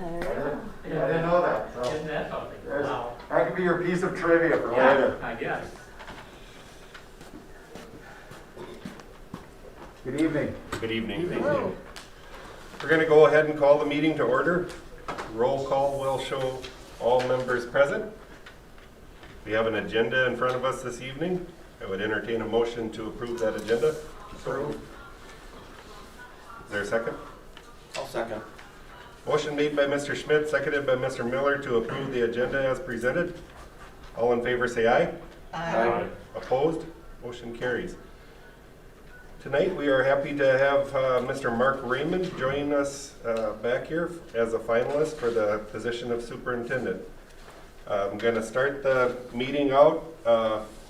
I didn't know that. So Isn't that something? Wow. that could be your piece of trivia for Yeah, later. I guess. Good evening. Good evening. We're going to go ahead and call the meeting to order. Roll call will show all members present. We have an agenda in front of us this evening. I would entertain a motion to approve that agenda. Approve. Is there a second? I'll second. Motion made by Mr. Schmidt, seconded by Mr. Miller to approve the agenda as presented. All in favor say aye. Aye. Opposed? Motion carries. Tonight we are happy to have Mr. Mark Raymond join us back here as a finalist for the position of superintendent. I'm going to start the meeting out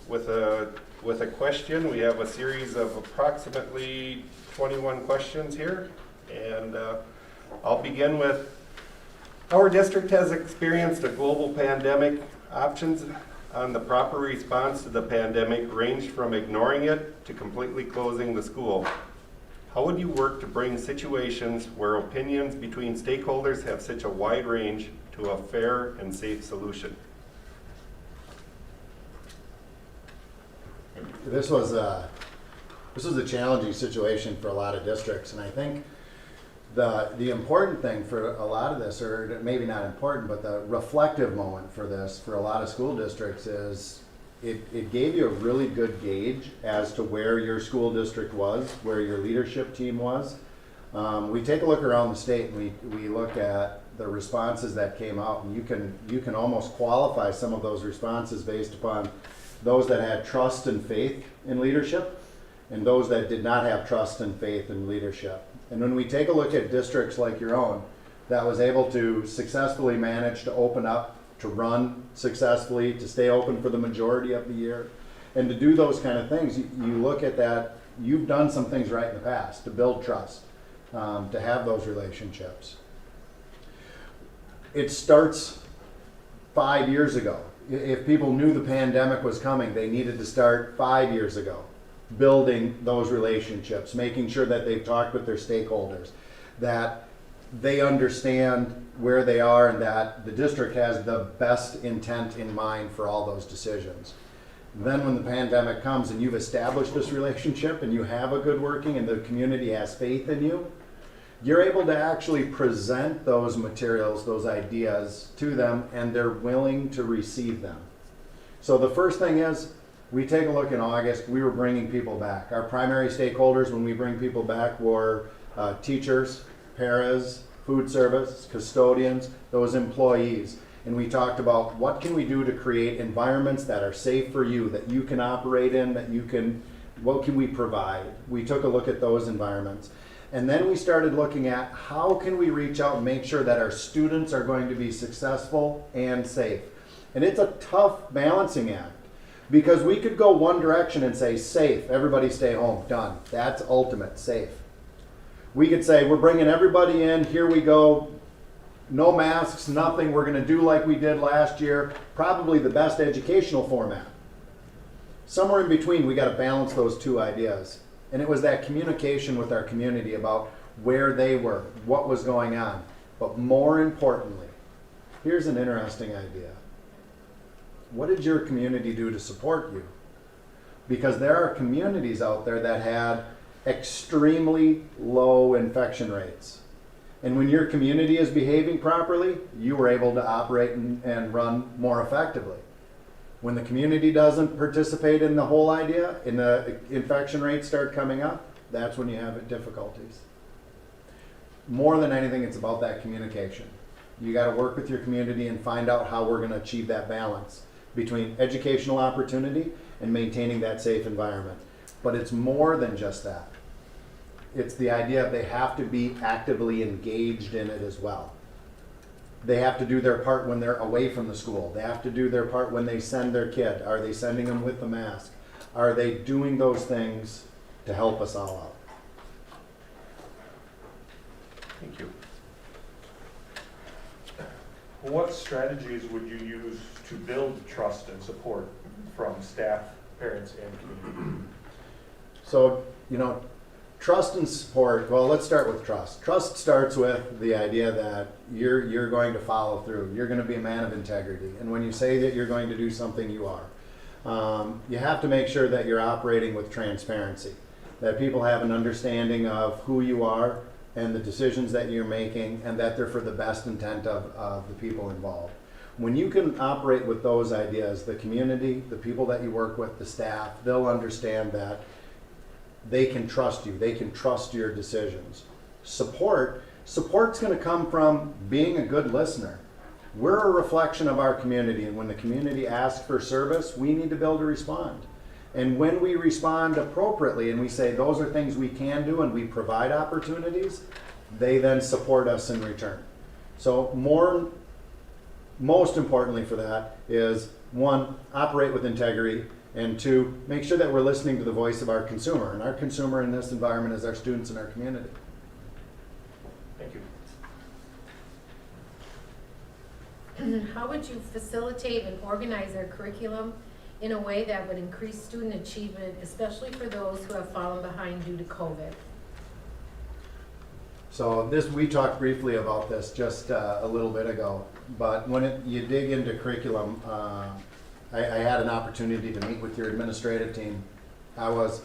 with a question. We have a series of approximately 21 questions here, and I'll begin with: our district has experienced a global pandemic. Options on the proper response to the pandemic ranged from ignoring it to completely closing the school. How would you work to bring situations where opinions between stakeholders have such a wide range to a fair and safe solution? This was a challenging situation for a lot of districts, and I think the important thing for a lot of this, or maybe not important, but the reflective moment for this for a lot of school districts is it gave you a really good gauge as to where your school district was, where your leadership team was. We take a look around the state and we look at the responses that came out, and you can almost qualify some of those responses based upon those that had trust and faith in leadership and those that did not have trust and faith in leadership. And when we take a look at districts like your own that was able to successfully manage to open up, to run successfully, to stay open for the majority of the year, and to do those kind of things, you look at that, you've done some things right in the past to build trust, to have those relationships. It starts 5 years ago. If people knew the pandemic was coming, they needed to start 5 years ago, building those relationships, making sure that they've talked with their stakeholders, that they understand where they are, and that the district has the best intent in mind for all those decisions. Then when the pandemic comes and you've established this relationship and you have a good working and the community has faith in you, you're able to actually present those materials, those ideas to them, and they're willing to receive them. So the first thing is, we take a look in August, we were bringing people back. Our primary stakeholders when we bring people back were teachers, paras, food service, custodians, those employees. And we talked about what can we do to create environments that are safe for you, that you can operate in, what can we provide? We took a look at those environments. And then we started looking at how can we reach out and make sure that our students are going to be successful and safe. And it's a tough balancing act, because we could go one direction and say, safe, everybody stay home, done. That's ultimate, safe. We could say, we're bringing everybody in, here we go, no masks, nothing, we're gonna do like we did last year, probably the best educational format. Somewhere in between, we gotta balance those two ideas. And it was that communication with our community about where they were, what was going on. But more importantly, here's an interesting idea. What did your community do to support you? Because there are communities out there that had extremely low infection rates. And when your community is behaving properly, you were able to operate and run more effectively. When the community doesn't participate in the whole idea, and the infection rates start coming up, that's when you have difficulties. More than anything, it's about that communication. You got to work with your community and find out how we're going to achieve that balance between educational opportunity and maintaining that safe environment. But it's more than just that. It's the idea they have to be actively engaged in it as well. They have to do their part when they're away from the school. They have to do their part when they send their kid. Are they sending them with the mask? Are they doing those things to help us all out? Thank you. What strategies would you use to build trust and support from staff, parents, and community? So, Trust and support, well, let's start with trust. Trust starts with the idea that you're going to follow through. You're going to be a man of integrity. And when you say that you're going to do something, you are. You have to make sure that you're operating with transparency, that people have an understanding of who you are and the decisions that you're making, and that they're for the best intent of the people involved. When you can operate with those ideas, the community, the people that you work with, the staff, they'll understand that they can trust you. They can trust your decisions. Support's going to come from being a good listener. We're a reflection of our community, and when the community asks for service, we need to be able to respond. And when we respond appropriately and we say those are things we can do and we provide opportunities, they then support us in return. So most importantly for that is, one, operate with integrity, and two, make sure that we're listening to the voice of our consumer. And our consumer in this environment is our students and our community. Thank you. How would you facilitate and organize our curriculum in a way that would increase student achievement, especially for those who have fallen behind due to COVID? So we talked briefly about this just a little bit ago, but when you dig into curriculum, I had an opportunity to meet with your administrative team. I was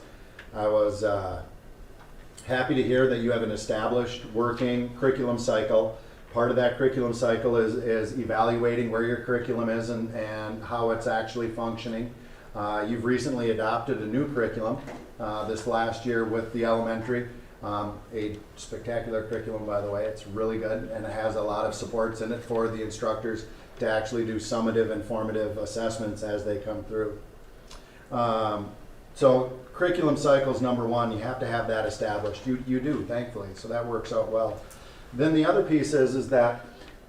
happy to hear that you have an established working curriculum cycle. Part of that curriculum cycle is evaluating where your curriculum is and how it's actually functioning. You've recently adopted a new curriculum this last year with the elementary. A spectacular curriculum, by the way. It's really good, and it has a lot of supports in it for the instructors to actually do summative and formative assessments as they come through. So curriculum cycles, number one, you have to have that established. You do, thankfully, so that works out well. Then the other piece is that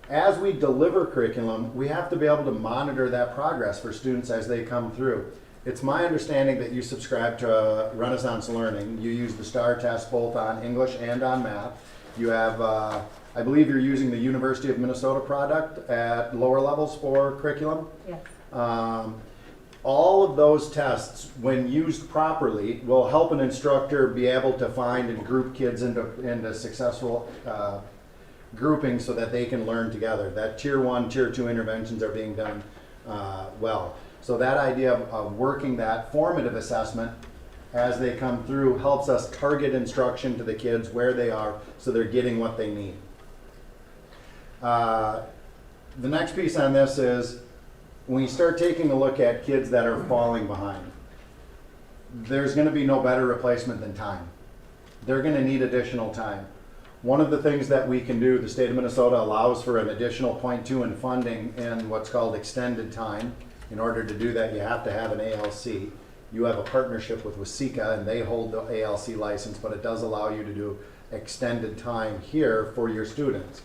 as we deliver curriculum, we have to be able to monitor that progress for students as they come through. It's my understanding that you subscribe to Renaissance Learning. You use the STAR test both on English and on math. You have, I believe you're using the University of Minnesota product at lower levels for curriculum. Yes. All of those tests, when used properly, will help an instructor be able to find and group kids into successful grouping so that they can learn together. That tier 1, tier 2 interventions are being done well. So that idea of working that formative assessment as they come through helps us target instruction to the kids where they are so they're getting what they need. The next piece on this is when you start taking a look at kids that are falling behind, there's going to be no better replacement than time. They're going to need additional time. One of the things that we can do, the state of Minnesota allows for an additional 0.2 in funding in what's called extended time. In order to do that, you have to have an ALC. You have a partnership with WSECA, and they hold the ALC license, but it does allow you to do extended time here for your students.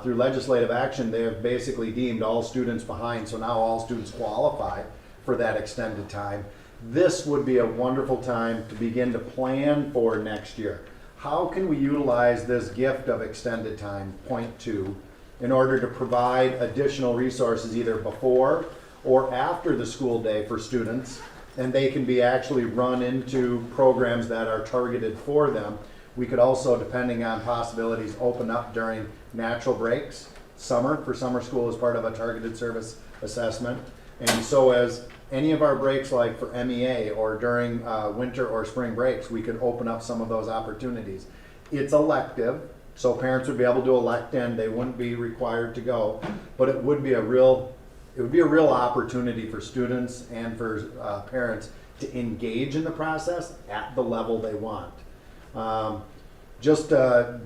Through legislative action, they have basically deemed all students behind, so now all students qualify for that extended time. This would be a wonderful time to begin to plan for next year. How can we utilize this gift of extended time, 0.2, in order to provide additional resources either before or after the school day for students, and they can be actually run into programs that are targeted for them. We could also, depending on possibilities, open up during natural breaks, summer, for summer school as part of a targeted service assessment. And so as any of our breaks, like for MEA or during winter or spring breaks, we could open up some of those opportunities. It's elective, so parents would be able to elect in, they wouldn't be required to go, but it would be a real opportunity for students and for parents to engage in the process at the level they want. Just to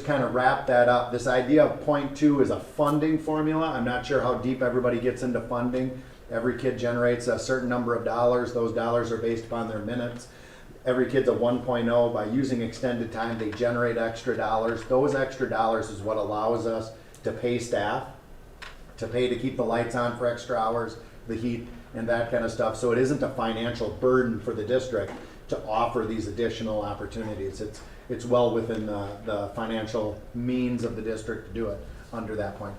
kind of wrap that up, this idea of 0.2 is a funding formula. I'm not sure how deep everybody gets into funding. Every kid generates a certain number of dollars. Those dollars are based upon their minutes. Every kid's a 1.0. By using extended time, they generate extra dollars. Those extra dollars is what allows us to pay staff, to pay to keep the lights on for extra hours, the heat, and that kind of stuff. So it isn't a financial burden for the district to offer these additional opportunities. It's well within the financial means of the district to do it under that 0.2.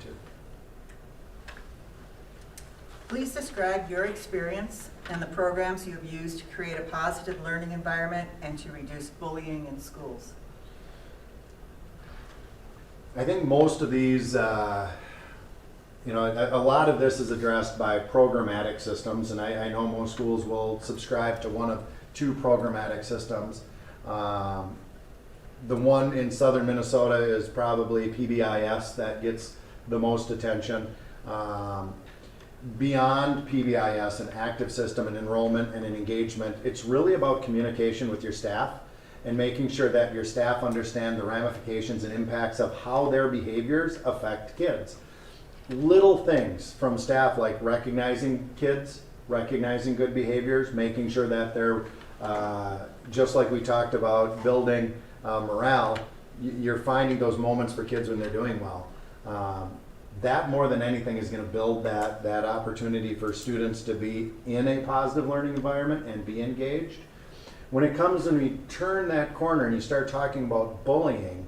Please describe your experience and the programs you have used to create a positive learning environment and to reduce bullying in schools. I think most of these, a lot of this is addressed by programmatic systems, and I know most schools will subscribe to one of two programmatic systems. The one in southern Minnesota is probably PBIS that gets the most attention. Beyond PBIS, an active system, an enrollment, and an engagement, it's really about communication with your staff and making sure that your staff understand the ramifications and impacts of how their behaviors affect kids. Little things from staff like recognizing kids, recognizing good behaviors, making sure that they're, just like we talked about, building morale, you're finding those moments for kids when they're doing well. That more than anything is going to build that opportunity for students to be in a positive learning environment and be engaged. When it comes and we turn that corner and you start talking about bullying,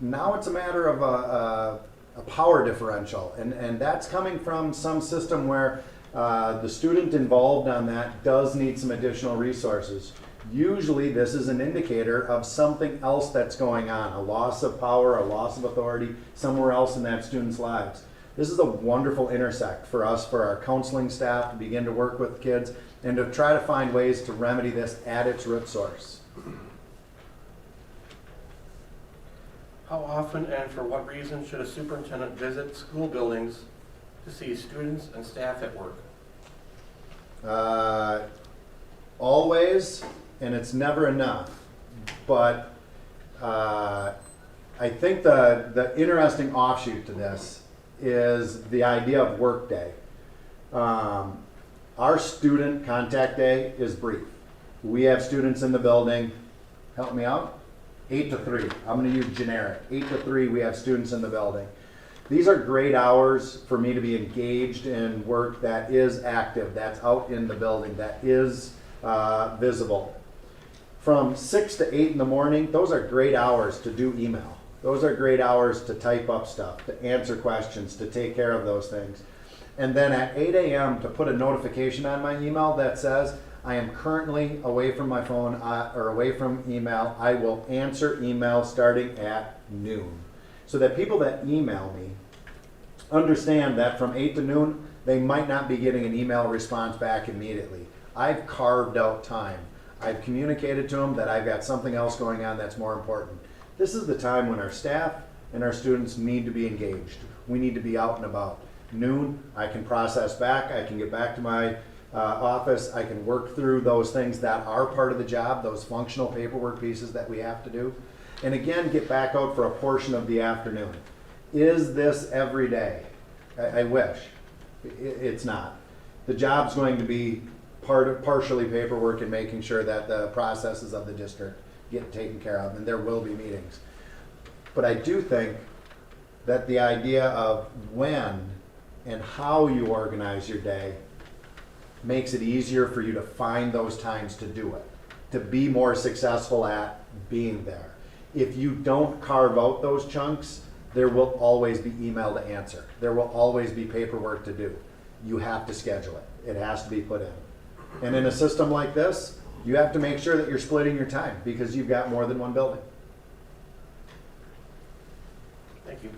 now it's a matter of a power differential, and that's coming from some system where the student involved on that does need some additional resources. Usually this is an indicator of something else that's going on, a loss of power, a loss of authority somewhere else in that student's lives. This is a wonderful intersect for us, for our counseling staff to begin to work with kids and to try to find ways to remedy this at its root source. How often and for what reason should a superintendent visit school buildings to see students and staff at work? Always, and it's never enough. But I think the interesting offshoot to this is the idea of workday. Our student contact day is brief. We have students in the building, help me out, 8 to 3. I'm going to use generic. 8 to 3, we have students in the building. These are great hours for me to be engaged in work that is active, that's out in the building, that is visible. From 6 to 8 in the morning, those are great hours to do email. Those are great hours to type up stuff, to answer questions, to take care of those things. And then at 8 a.m. to put a notification on my email that says, I am currently away from my phone or away from email. I will answer email starting at noon. So that people that email me understand that from 8 to noon, they might not be getting an email response back immediately. I've carved out time. I've communicated to them that I've got something else going on that's more important. This is the time when our staff and our students need to be engaged. We need to be out and about. Noon, I can process back, I can get back to my office, I can work through those things that are part of the job, those functional paperwork pieces that we have to do. And again, get back out for a portion of the afternoon. Is this every day? I wish. It's not. The job's going to be partially paperwork and making sure that the processes of the district get taken care of, and there will be meetings. But I do think that the idea of when and how you organize your day makes it easier for you to find those times to do it, to be more successful at being there. If you don't carve out those chunks, there will always be email to answer. There will always be paperwork to do. You have to schedule it. It has to be put in. And in a system like this, you have to make sure that you're splitting your time because you've got more than one building. Thank you.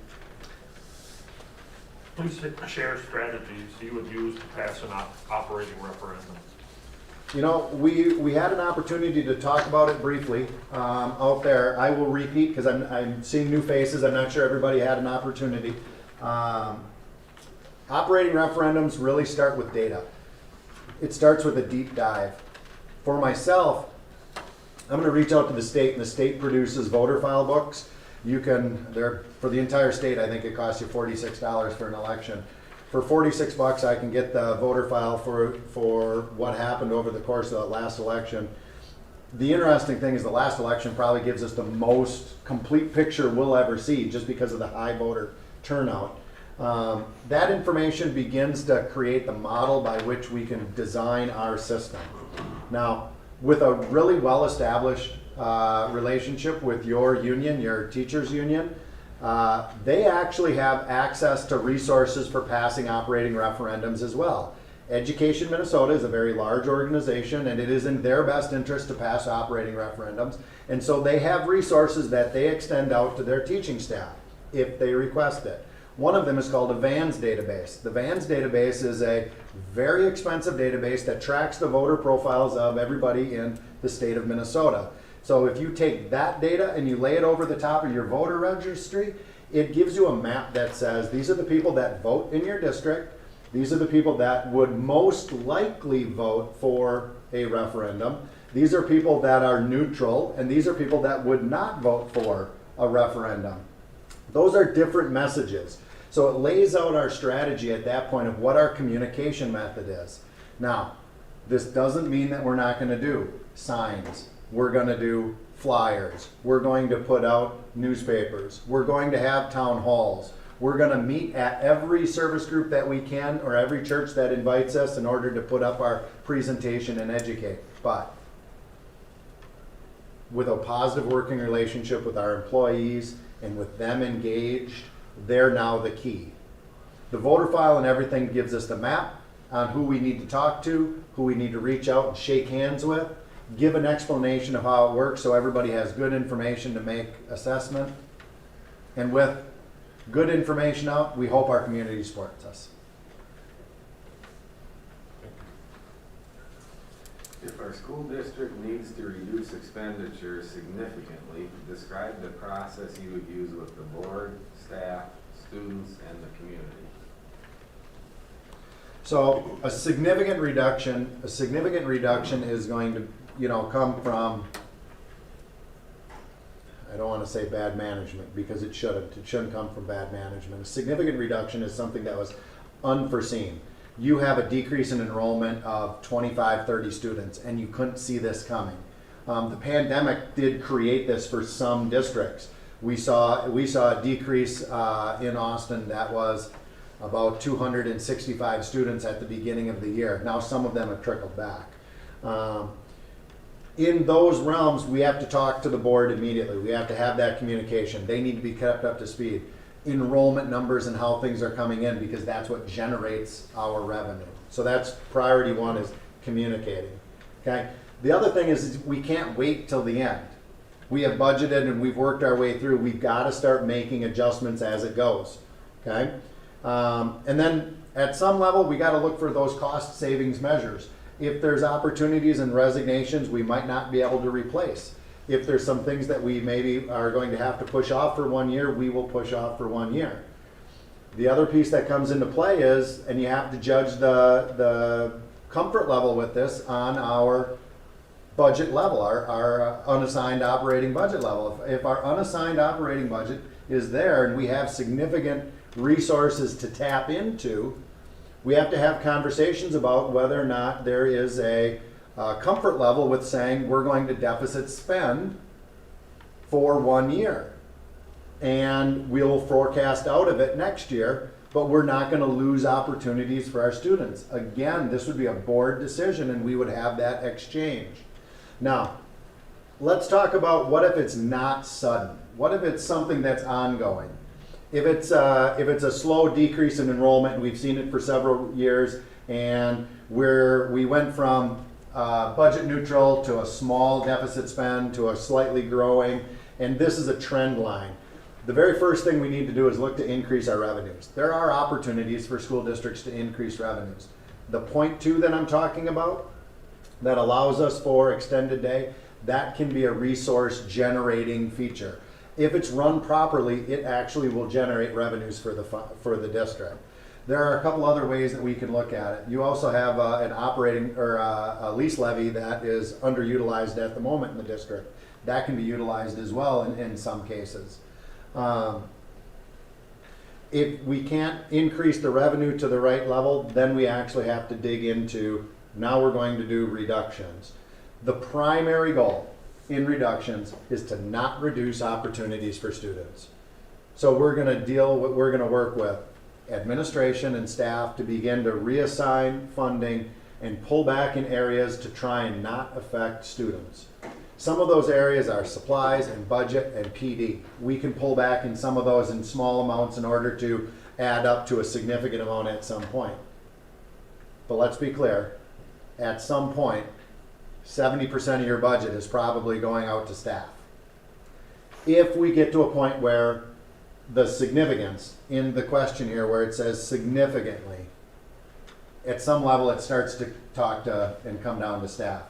Please share strategies you would use to pass an operating referendum. You know, we had an opportunity to talk about it briefly out there. I will repeat because I'm seeing new faces. I'm not sure everybody had an opportunity. Operating referendums really start with data. It starts with a deep dive. For myself, I'm going to reach out to the state, and the state produces voter file books. You can, for the entire state, I think it costs you $46 for an election. For $46, I can get the voter file for what happened over the course of the last election. The interesting thing is the last election probably gives us the most complete picture we'll ever see just because of the high voter turnout. That information begins to create the model by which we can design our system. Now, with a really well-established relationship with your union, your teachers union, They actually have access to resources for passing operating referendums as well. Education Minnesota is a very large organization, and it is in their best interest to pass operating referendums. And so they have resources that they extend out to their teaching staff if they request it. One of them is called a VANS database. The VANS database is a very expensive database that tracks the voter profiles of everybody in the state of Minnesota. So if you take that data and you lay it over the top of your voter registry, it gives you a map that says these are the people that vote in your district. These are the people that would most likely vote for a referendum. These are people that are neutral, and these are people that would not vote for a referendum. Those are different messages. So it lays out our strategy at that point of what our communication method is. Now, this doesn't mean that we're not going to do signs. We're going to do flyers. We're going to put out newspapers. We're going to have town halls. We're going to meet at every service group that we can, or every church that invites us, in order to put up our presentation and educate. But with a positive working relationship with our employees and with them engaged, they're now the key. The voter file and everything gives us the map on who we need to talk to, who we need to reach out and shake hands with, give an explanation of how it works so everybody has good information to make assessment. And with good information out, we hope our community supports us. If our school district needs to reduce expenditures significantly, describe the process you would use with the board, staff, students, and the community. So a significant reduction is going to, come from, I don't want to say bad management, because it shouldn't. It shouldn't come from bad management. A significant reduction is something that was unforeseen. You have a decrease in enrollment of 25, 30 students, and you couldn't see this coming. The pandemic did create this for some districts. We saw a decrease in Austin that was about 265 students at the beginning of the year. Now some of them have trickled back. In those realms, we have to talk to the board immediately. We have to have that communication. They need to be kept up to speed. Enrollment numbers and how things are coming in, because that's what generates our revenue. So that's priority one, is communicating. Okay. The other thing is we can't wait till the end. We have budgeted and we've worked our way through. We've got to start making adjustments as it goes. Okay. And then at some level, we got to look for those cost savings measures. If there's opportunities and resignations we might not be able to replace. If there's some things that we maybe are going to have to push off for 1 year, we will push off for 1 year. The other piece that comes into play is, and you have to judge the comfort level with this on our budget level, our unassigned operating budget level. If our unassigned operating budget is there and we have significant resources to tap into, we have to have conversations about whether or not there is a comfort level with saying we're going to deficit spend for 1 year. And we'll forecast out of it next year, but we're not going to lose opportunities for our students. Again, this would be a board decision and we would have that exchange. Now, let's talk about what if it's not sudden? What if it's something that's ongoing? If it's a slow decrease in enrollment, and we've seen it for several years, and we went from budget neutral to a small deficit spend to a slightly growing, and this is a trend line. The very first thing we need to do is look to increase our revenues. There are opportunities for school districts to increase revenues. The 0.2 that I'm talking about, that allows us for extended day, that can be a resource generating feature. If it's run properly, it actually will generate revenues for the district. There are a couple other ways that we can look at it. You also have an operating or a lease levy that is underutilized at the moment in the district. That can be utilized as well in some cases. If we can't increase the revenue to the right level, then we actually have to dig into, now we're going to do reductions. The primary goal in reductions is to not reduce opportunities for students. So we're going to work with administration and staff to begin to reassign funding and pull back in areas to try and not affect students. Some of those areas are supplies and budget and PD. We can pull back in some of those in small amounts in order to add up to a significant amount at some point. But let's be clear, at some point, 70% of your budget is probably going out to staff. If we get to a point where the significance in the question here, where it says significantly, at some level it starts to talk to and come down to staff.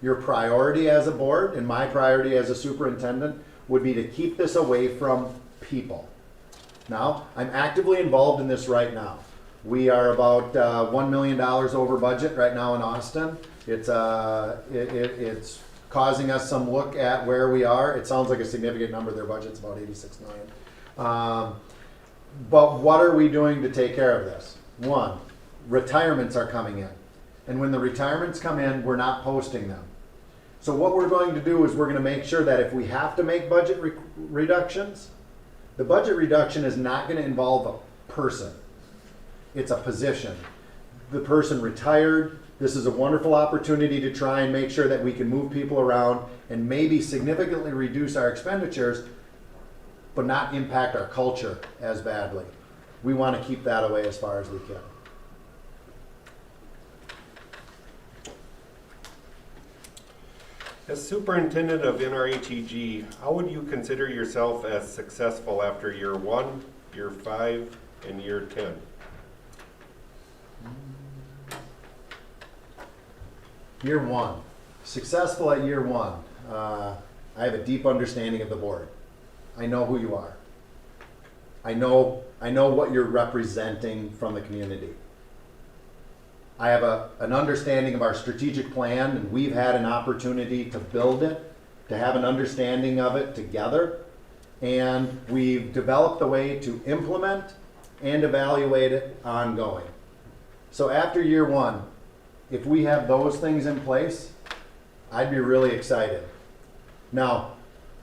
Your priority as a board and my priority as a superintendent would be to keep this away from people. Now, I'm actively involved in this right now. We are about $1 million over budget right now in Austin. It's causing us some look at where we are. It sounds like a significant number. Their budget's about 86 million. But what are we doing to take care of this? One, retirements are coming in. And when the retirements come in, we're not posting them. So what we're going to do is we're going to make sure that if we have to make budget reductions, the budget reduction is not going to involve a person. It's a position. The person retired. This is a wonderful opportunity to try and make sure that we can move people around and maybe significantly reduce our expenditures, but not impact our culture as badly. We want to keep that away as far as we can. As superintendent of NRHEG, how would you consider yourself as successful after year 1, year 5, and year 10? Year 1. Successful at year 1. I have a deep understanding of the board. I know who you are. I know what you're representing from the community. I have an understanding of our strategic plan, and we've had an opportunity to build it, to have an understanding of it together, and we've developed a way to implement and evaluate it ongoing. So after year 1, if we have those things in place, I'd be really excited. Now,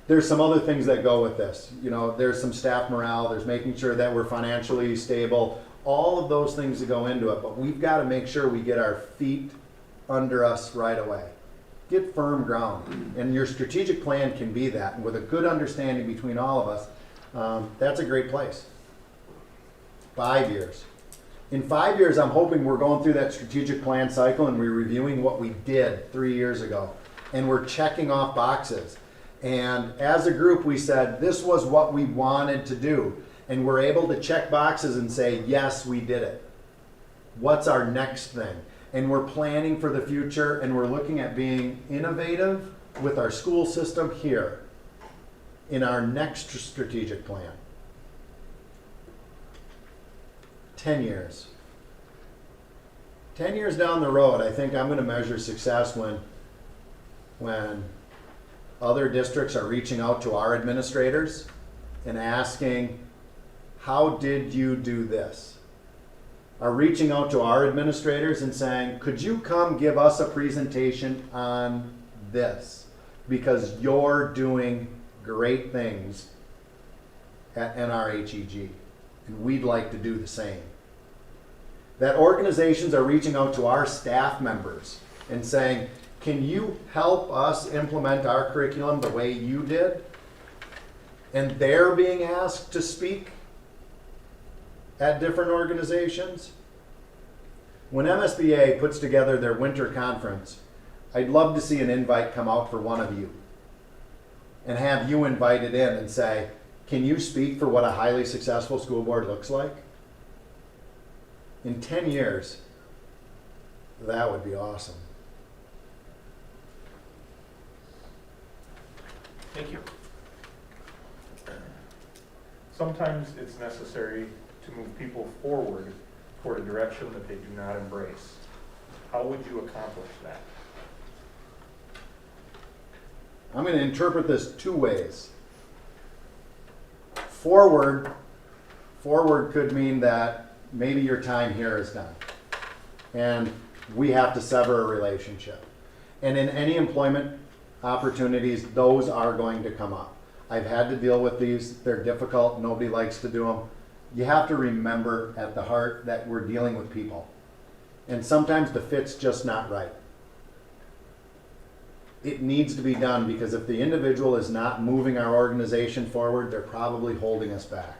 there's some other things that go with this. You know, there's some staff morale, there's making sure that we're financially stable, all of those things that go into it, but we've got to make sure we get our feet under us right away. Get firm ground, and your strategic plan can be that, and with a good understanding between all of us, that's a great place. 5 years. In 5 years, I'm hoping we're going through that strategic plan cycle and we're reviewing what we did 3 years ago, and we're checking off boxes. And as a group, we said, this was what we wanted to do. And we're able to check boxes and say, yes, we did it. What's our next thing? And we're planning for the future, and we're looking at being innovative with our school system here in our next strategic plan. 10 years. 10 years down the road, I think I'm going to measure success when other districts are reaching out to our administrators and asking, how did you do this? Are reaching out to our administrators and saying, could you come give us a presentation on this? Because you're doing great things at NRHEG, and we'd like to do the same. That organizations are reaching out to our staff members and saying, can you help us implement our curriculum the way you did? And they're being asked to speak at different organizations. When MSBA puts together their winter conference, I'd love to see an invite come out for one of you and have you invited in and say, can you speak for what a highly successful school board looks like? In 10 years, that would be awesome. Thank you. Sometimes it's necessary to move people forward toward a direction that they do not embrace. How would you accomplish that? I'm going to interpret this 2 ways. Forward could mean that maybe your time here is done and we have to sever a relationship. And in any employment opportunities, those are going to come up. I've had to deal with these. They're difficult. Nobody likes to do them. You have to remember at the heart that we're dealing with people. And sometimes the fit's just not right. it needs to be done, because if the individual is not moving our organization forward, they're probably holding us back.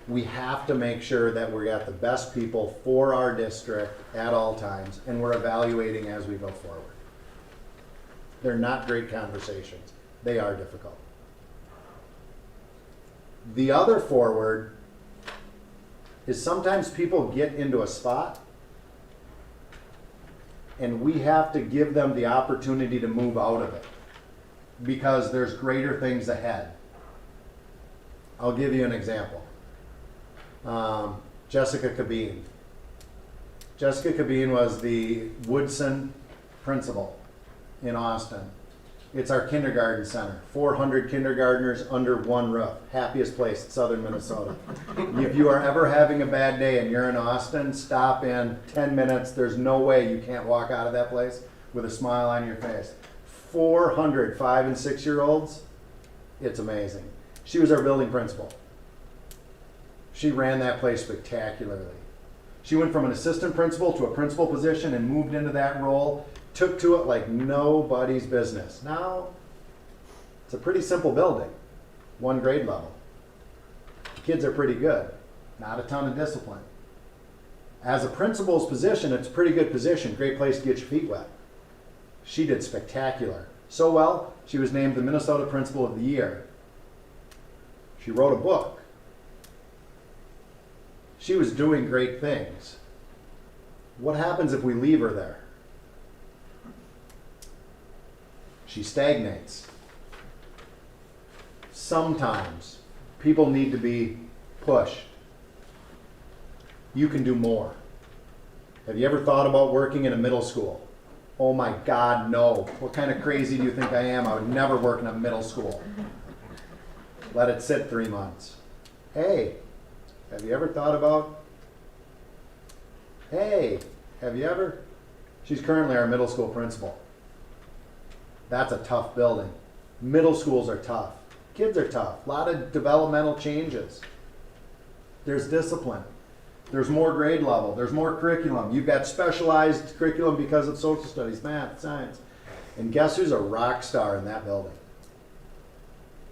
We have to make sure that we got the best people for our district at all times, and we're evaluating as we go forward. They're not great conversations. They are difficult. The other forward is sometimes people get into a spot and we have to give them the opportunity to move out of it because there's greater things ahead. I'll give you an example. Jessica Cabine. Jessica Cabine was the Woodson principal in Austin. It's our kindergarten center. 400 kindergartners under one roof. Happiest place in southern Minnesota. If you are ever having a bad day and you're in Austin, stop in 10 minutes. There's no way you can't walk out of that place with a smile on your face. 400 5 and 6 year olds. It's amazing. She was our building principal. She ran that place spectacularly. She went from an assistant principal to a principal position and moved into that role. Took to it like nobody's business. Now, it's a pretty simple building, 1 grade level. The kids are pretty good, not a ton of discipline. As a principal's position, it's a pretty good position, great place to get your feet wet. She did spectacular. So well, she was named the Minnesota Principal of the Year. She wrote a book. She was doing great things. What happens if we leave her there? She stagnates. Sometimes people need to be pushed. You can do more. Have you ever thought about working in a middle school? Oh my God, no. What kind of crazy do you think I am? I would never work in a middle school. Let it sit 3 months. Hey, have you ever thought about? Hey, have you ever? She's currently our middle school principal. That's a tough building. Middle schools are tough. Kids are tough. A lot of developmental changes. There's discipline. There's more grade level. There's more curriculum. You've got specialized curriculum because of social studies, math, science. And guess who's a rock star in that building?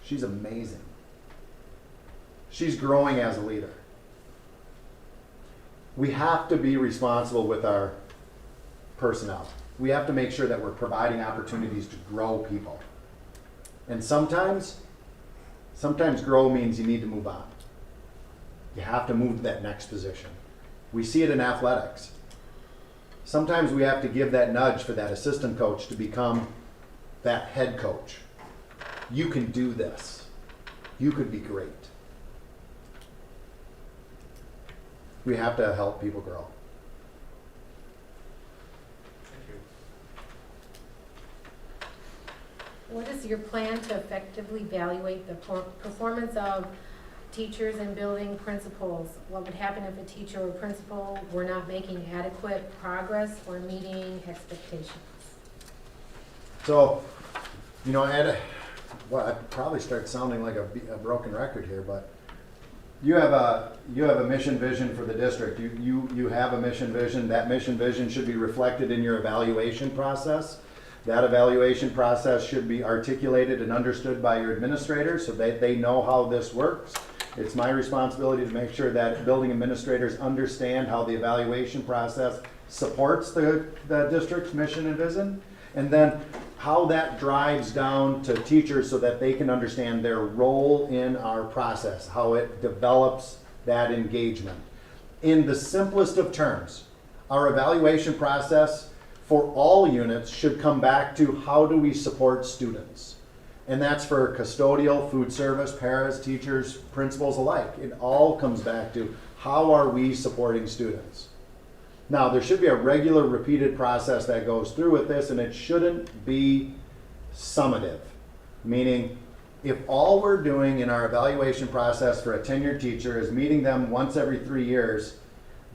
She's amazing. She's growing as a leader. We have to be responsible with our personnel. We have to make sure that we're providing opportunities to grow people. And sometimes grow means you need to move on. You have to move to that next position. We see it in athletics. Sometimes we have to give that nudge for that assistant coach to become that head coach. You can do this. You could be great. We have to help people grow. What is your plan to effectively evaluate the performance of teachers and building principals? What would happen if a teacher or principal were not making adequate progress or meeting expectations? So, you know, I'd probably start sounding like a broken record here, but you have a mission vision for the district. You have a mission vision. That mission vision should be reflected in your evaluation process. That evaluation process should be articulated and understood by your administrators so that they know how this works. It's my responsibility to make sure that building administrators understand how the evaluation process supports the district's mission and vision, and then how that drives down to teachers so that they can understand their role in our process, how it develops that engagement. In the simplest of terms, our evaluation process for all units should come back to how do we support students. And that's for custodial, food service, paras, teachers, principals alike. It all comes back to how are we supporting students. Now, there should be a regular repeated process that goes through with this, and it shouldn't be summative. Meaning, if all we're doing in our evaluation process for a tenured teacher is meeting them once every 3 years,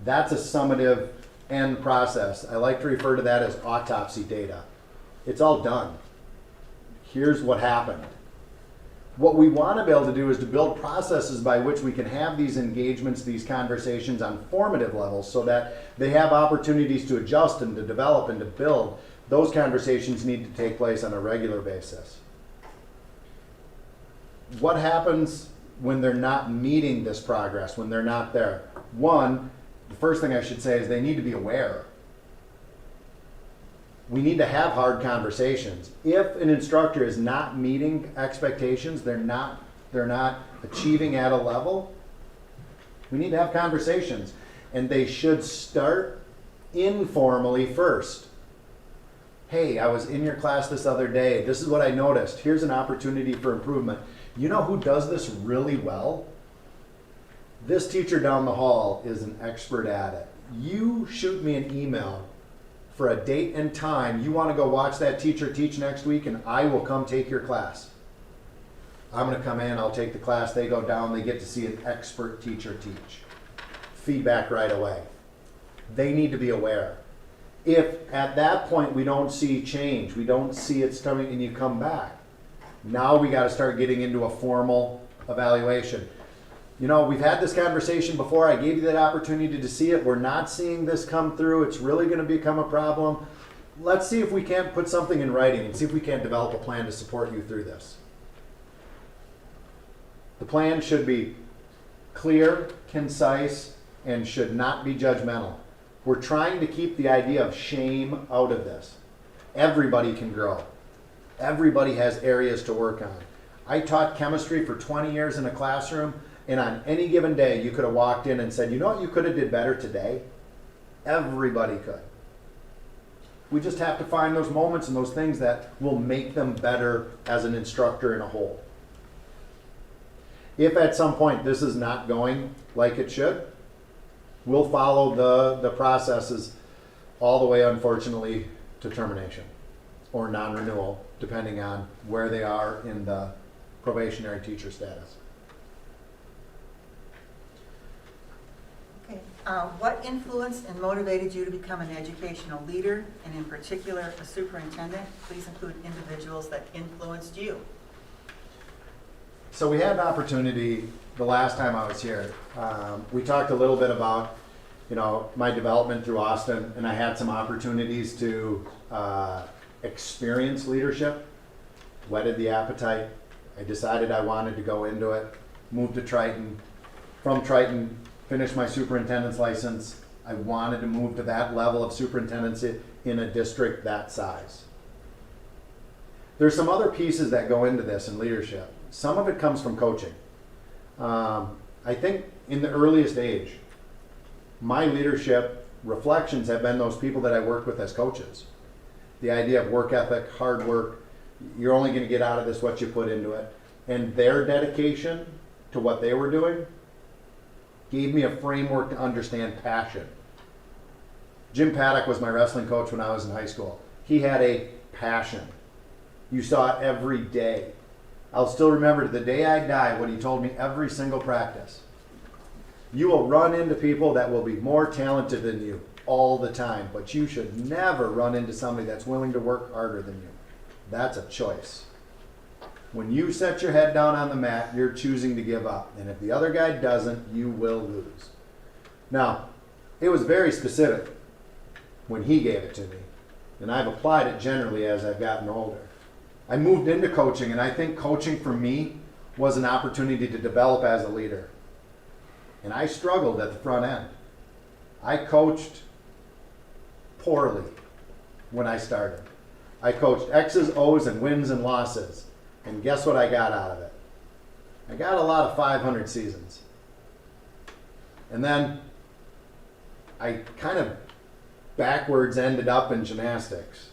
that's a summative end process. I like to refer to that as autopsy data. It's all done. Here's what happened. What we want to be able to do is to build processes by which we can have these engagements, these conversations on formative levels so that they have opportunities to adjust and to develop and to build. Those conversations need to take place on a regular basis. What happens when they're not meeting this progress, when they're not there? One, the first thing I should say is they need to be aware. We need to have hard conversations. If an instructor is not meeting expectations, they're not achieving at a level, we need to have conversations. And they should start informally first. Hey, I was in your class this other day. This is what I noticed. Here's an opportunity for improvement. You know who does this really well? This teacher down the hall is an expert at it. You shoot me an email for a date and time. You want to go watch that teacher teach next week, and I will come take your class. I'm going to come in, I'll take the class, they go down, they get to see an expert teacher teach. Feedback right away. They need to be aware. If at that point we don't see change, we don't see it's coming, and you come back, now we got to start getting into a formal evaluation. You know, we've had this conversation before. I gave you that opportunity to see it. We're not seeing this come through. It's really going to become a problem. Let's see if we can't put something in writing and see if we can't develop a plan to support you through this. The plan should be clear, concise, and should not be judgmental. We're trying to keep the idea of shame out of this. Everybody can grow. Everybody has areas to work on. I taught chemistry for 20 years in a classroom. And on any given day, you could have walked in and said, you know what you could have did better today? Everybody could. We just have to find those moments and those things that will make them better as an instructor in a whole. If at some point this is not going like it should, we'll follow the processes all the way, unfortunately, to termination or non-renewal, depending on where they are in the probationary teacher status. Okay. What influenced and motivated you to become an educational leader, and in particular, a superintendent? Please include individuals that influenced you. So we had an opportunity the last time I was here. We talked a little bit about, my development through Austin, and I had some opportunities to experience leadership. Whetted the appetite. I decided I wanted to go into it. Moved to Triton. From Triton, finished my superintendent's license. I wanted to move to that level of superintendency in a district that size. There's some other pieces that go into this in leadership. Some of it comes from coaching. I think in the earliest age, my leadership reflections have been those people that I worked with as coaches. The idea of work ethic, hard work, you're only going to get out of this what you put into it. And their dedication to what they were doing gave me a framework to understand passion. Jim Paddock was my wrestling coach when I was in high school. He had a passion. You saw it every day. I'll still remember to the day I die what he told me every single practice. You will run into people that will be more talented than you all the time, but you should never run into somebody that's willing to work harder than you. That's a choice. When you set your head down on the mat, you're choosing to give up. And if the other guy doesn't, you will lose. Now, it was very specific when he gave it to me. And I've applied it generally as I've gotten older. I moved into coaching, and I think coaching for me was an opportunity to develop as a leader. And I struggled at the front end. I coached poorly when I started. I coached X's, O's, and wins and losses. And guess what I got out of it? I got a lot of 500 seasons. And then I kind of backwards ended up in gymnastics.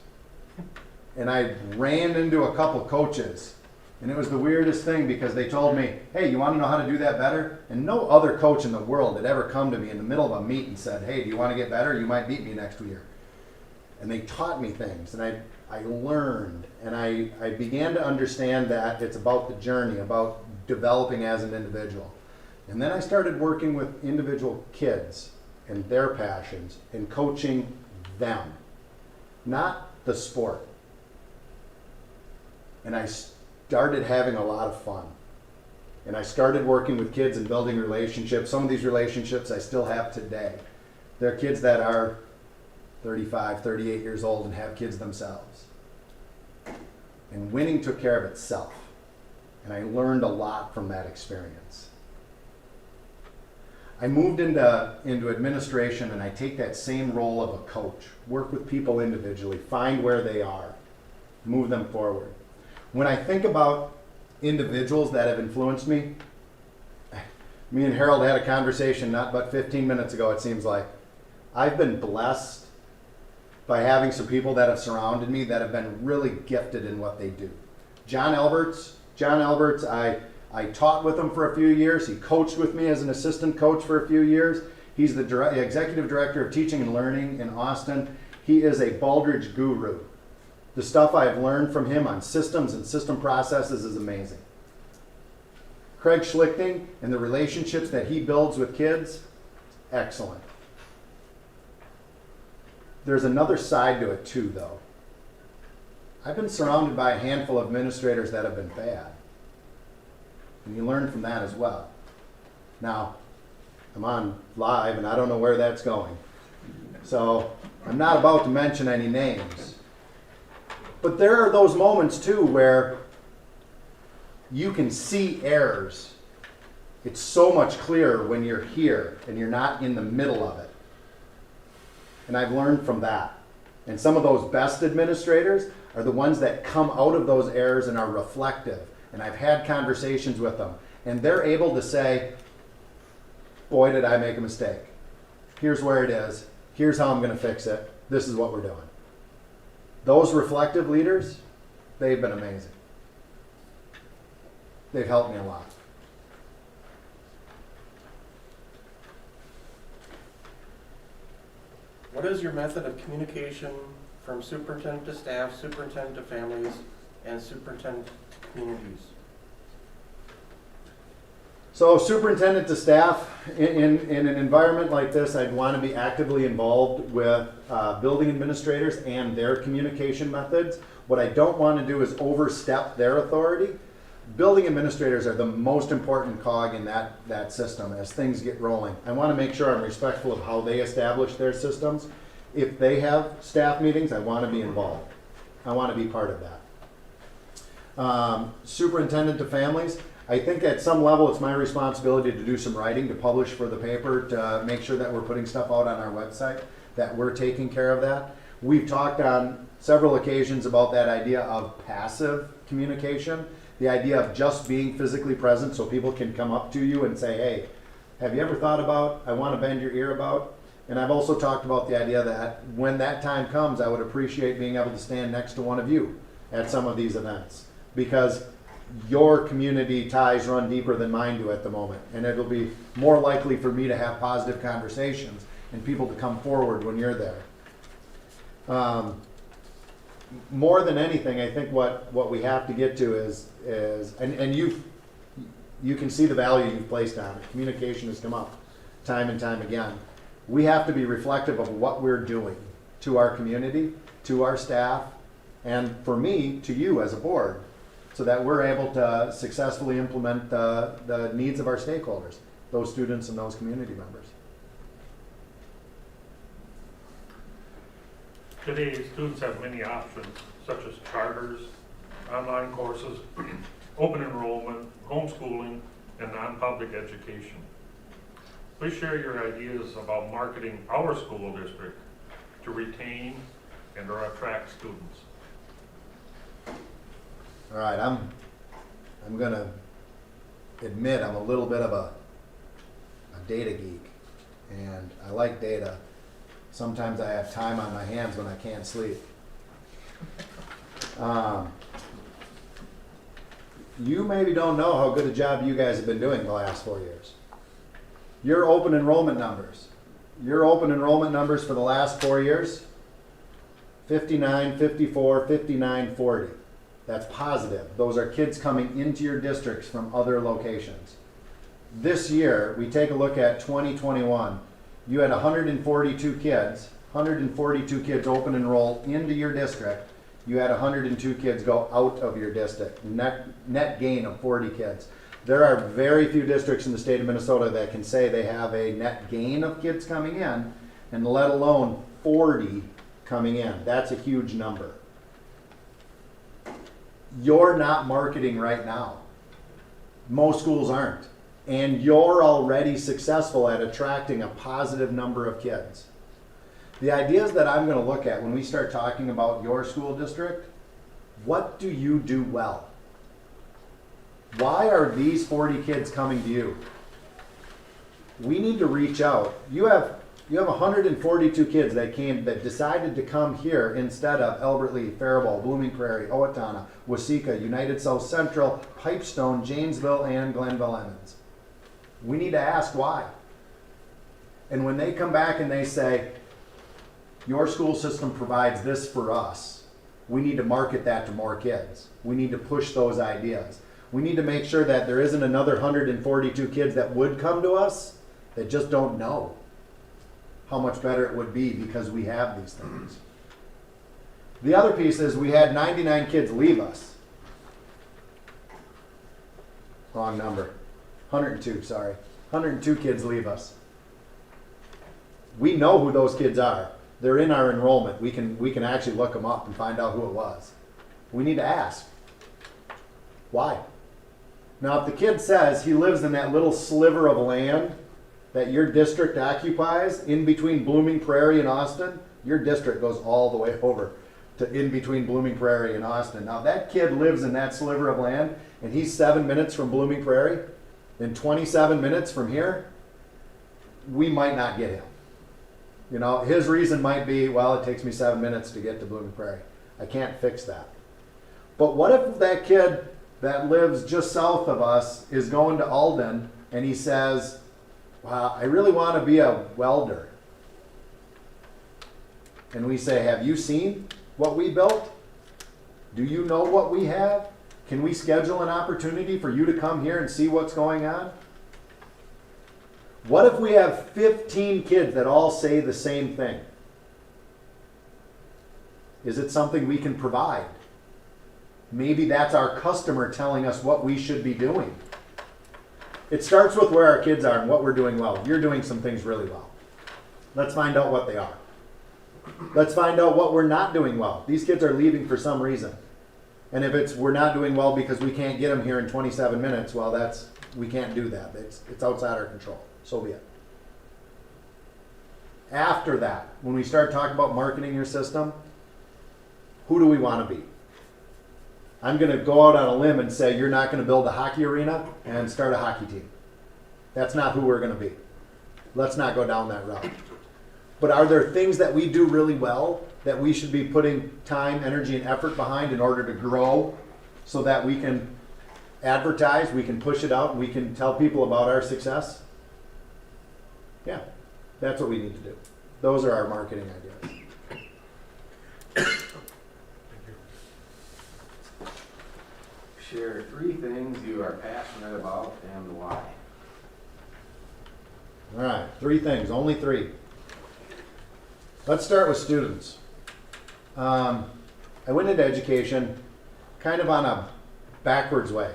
And I ran into a couple coaches. And it was the weirdest thing because they told me, hey, you want to know how to do that better? And no other coach in the world had ever come to me in the middle of a meet and said, hey, do you want to get better? You might beat me next year. And they taught me things. And I learned. And I began to understand that it's about the journey, about developing as an individual. And then I started working with individual kids and their passions and coaching them, not the sport. And I started having a lot of fun. And I started working with kids and building relationships. Some of these relationships I still have today. They're kids that are 35, 38 years old and have kids themselves. And winning took care of itself. And I learned a lot from that experience. I moved into administration, and I take that same role of a coach. Work with people individually, find where they are, move them forward. When I think about individuals that have influenced me, me and Harold had a conversation not but 15 minutes ago, it seems like. I've been blessed by having some people that have surrounded me that have been really gifted in what they do. John Alberts, I taught with him for a few years. He coached with me as an assistant coach for a few years. He's the executive director of teaching and learning in Austin. He is a Baldrige guru. The stuff I've learned from him on systems and system processes is amazing. Craig Schlichting and the relationships that he builds with kids, excellent. There's another side to it too, though. I've been surrounded by a handful of administrators that have been bad. And you learn from that as well. Now, I'm on live and I don't know where that's going. So I'm not about to mention any names. But there are those moments too where you can see errors. It's so much clearer when you're here and you're not in the middle of it. And I've learned from that. And some of those best administrators are the ones that come out of those errors and are reflective. And I've had conversations with them. And they're able to say, boy, did I make a mistake. Here's where it is. Here's how I'm going to fix it. This is what we're doing. Those reflective leaders, they've been amazing. They've helped me a lot. What is your method of communication from superintendent to staff, superintendent to families, and superintendent to communities? So superintendent to staff, in an environment like this, I'd want to be actively involved with building administrators and their communication methods. What I don't want to do is overstep their authority. Building administrators are the most important cog in that system as things get rolling. I want to make sure I'm respectful of how they establish their systems. If they have staff meetings, I want to be involved. I want to be part of that. Superintendent to families, I think at some level it's my responsibility to do some writing, to publish for the paper, to make sure that we're putting stuff out on our website, that we're taking care of that. We've talked on several occasions about that idea of passive communication, the idea of just being physically present so people can come up to you and say, hey, have you ever thought about, I want to bend your ear about? And I've also talked about the idea that when that time comes, I would appreciate being able to stand next to one of you at some of these events, because your community ties run deeper than mine do at the moment. And it'll be more likely for me to have positive conversations and people to come forward when you're there. More than anything, I think what we have to get to is and you can see the value you've placed on it. Communication has come up time and time again. We have to be reflective of what we're doing to our community, to our staff, and for me, to you as a board, so that we're able to successfully implement the needs of our stakeholders, those students and those community members. Today, students have many options, such as charters, online courses, open enrollment, homeschooling, and non-public education. Please share your ideas about marketing our school district to retain and or attract students. All right, I'm gonna admit I'm a little bit of a data geek, and I like data. Sometimes I have time on my hands when I can't sleep. You maybe don't know how good a job you guys have been doing the last 4 years. Your open enrollment numbers for the last 4 years, 59, 54, 59, 40. That's positive. Those are kids coming into your districts from other locations. This year, we take a look at 2021. You had 142 kids open enroll into your district. you had 102 kids go out of your district, net gain of 40 kids. There are very few districts in the state of Minnesota that can say they have a net gain of kids coming in, and let alone 40 coming in. That's a huge number. You're not marketing right now. Most schools aren't. And you're already successful at attracting a positive number of kids. The ideas that I'm going to look at when we start talking about your school district, what do you do well? Why are these 40 kids coming to you? We need to reach out. You have 142 kids that decided to come here instead of Albert Lee, Faribault, Blooming Prairie, Owatonna, Waseca, United South Central, Pipestone, Janesville, and Glenville Emmons. We need to ask why. And when they come back and they say, your school system provides this for us, we need to market that to more kids. We need to push those ideas. We need to make sure that there isn't another 142 kids that would come to us that just don't know how much better it would be because we have these things. The other piece is we had 99 kids leave us. Wrong number. 102, sorry. 102 kids leave us. We know who those kids are. They're in our enrollment. We can actually look them up and find out who it was. We need to ask. Why? Now, if the kid says he lives in that little sliver of land that your district occupies in between Blooming Prairie and Austin, your district goes all the way over to in between Blooming Prairie and Austin. Now, that kid lives in that sliver of land and he's 7 minutes from Blooming Prairie and 27 minutes from here, we might not get him. You know, his reason might be, well, it takes me 7 minutes to get to Blooming Prairie. I can't fix that. But what if that kid that lives just south of us is going to Alden and he says, wow, I really want to be a welder. And we say, have you seen what we built? Do you know what we have? Can we schedule an opportunity for you to come here and see what's going on? What if we have 15 kids that all say the same thing? Is it something we can provide? Maybe that's our customer telling us what we should be doing. It starts with where our kids are and what we're doing well. You're doing some things really well. Let's find out what they are. Let's find out what we're not doing well. These kids are leaving for some reason. And if it's we're not doing well because we can't get them here in 27 minutes, well, we can't do that. It's outside our control. So be it. After that, when we start talking about marketing your system, who do we want to be? I'm going to go out on a limb and say you're not going to build a hockey arena and start a hockey team. That's not who we're going to be. Let's not go down that route. But are there things that we do really well that we should be putting time, energy, and effort behind in order to grow so that we can advertise, we can push it out, and we can tell people about our success? Yeah, that's what we need to do. Those are our marketing ideas. Share 3 things you are passionate about and why. All right, 3 things, only 3. Let's start with students. I went into education kind of on a backwards way.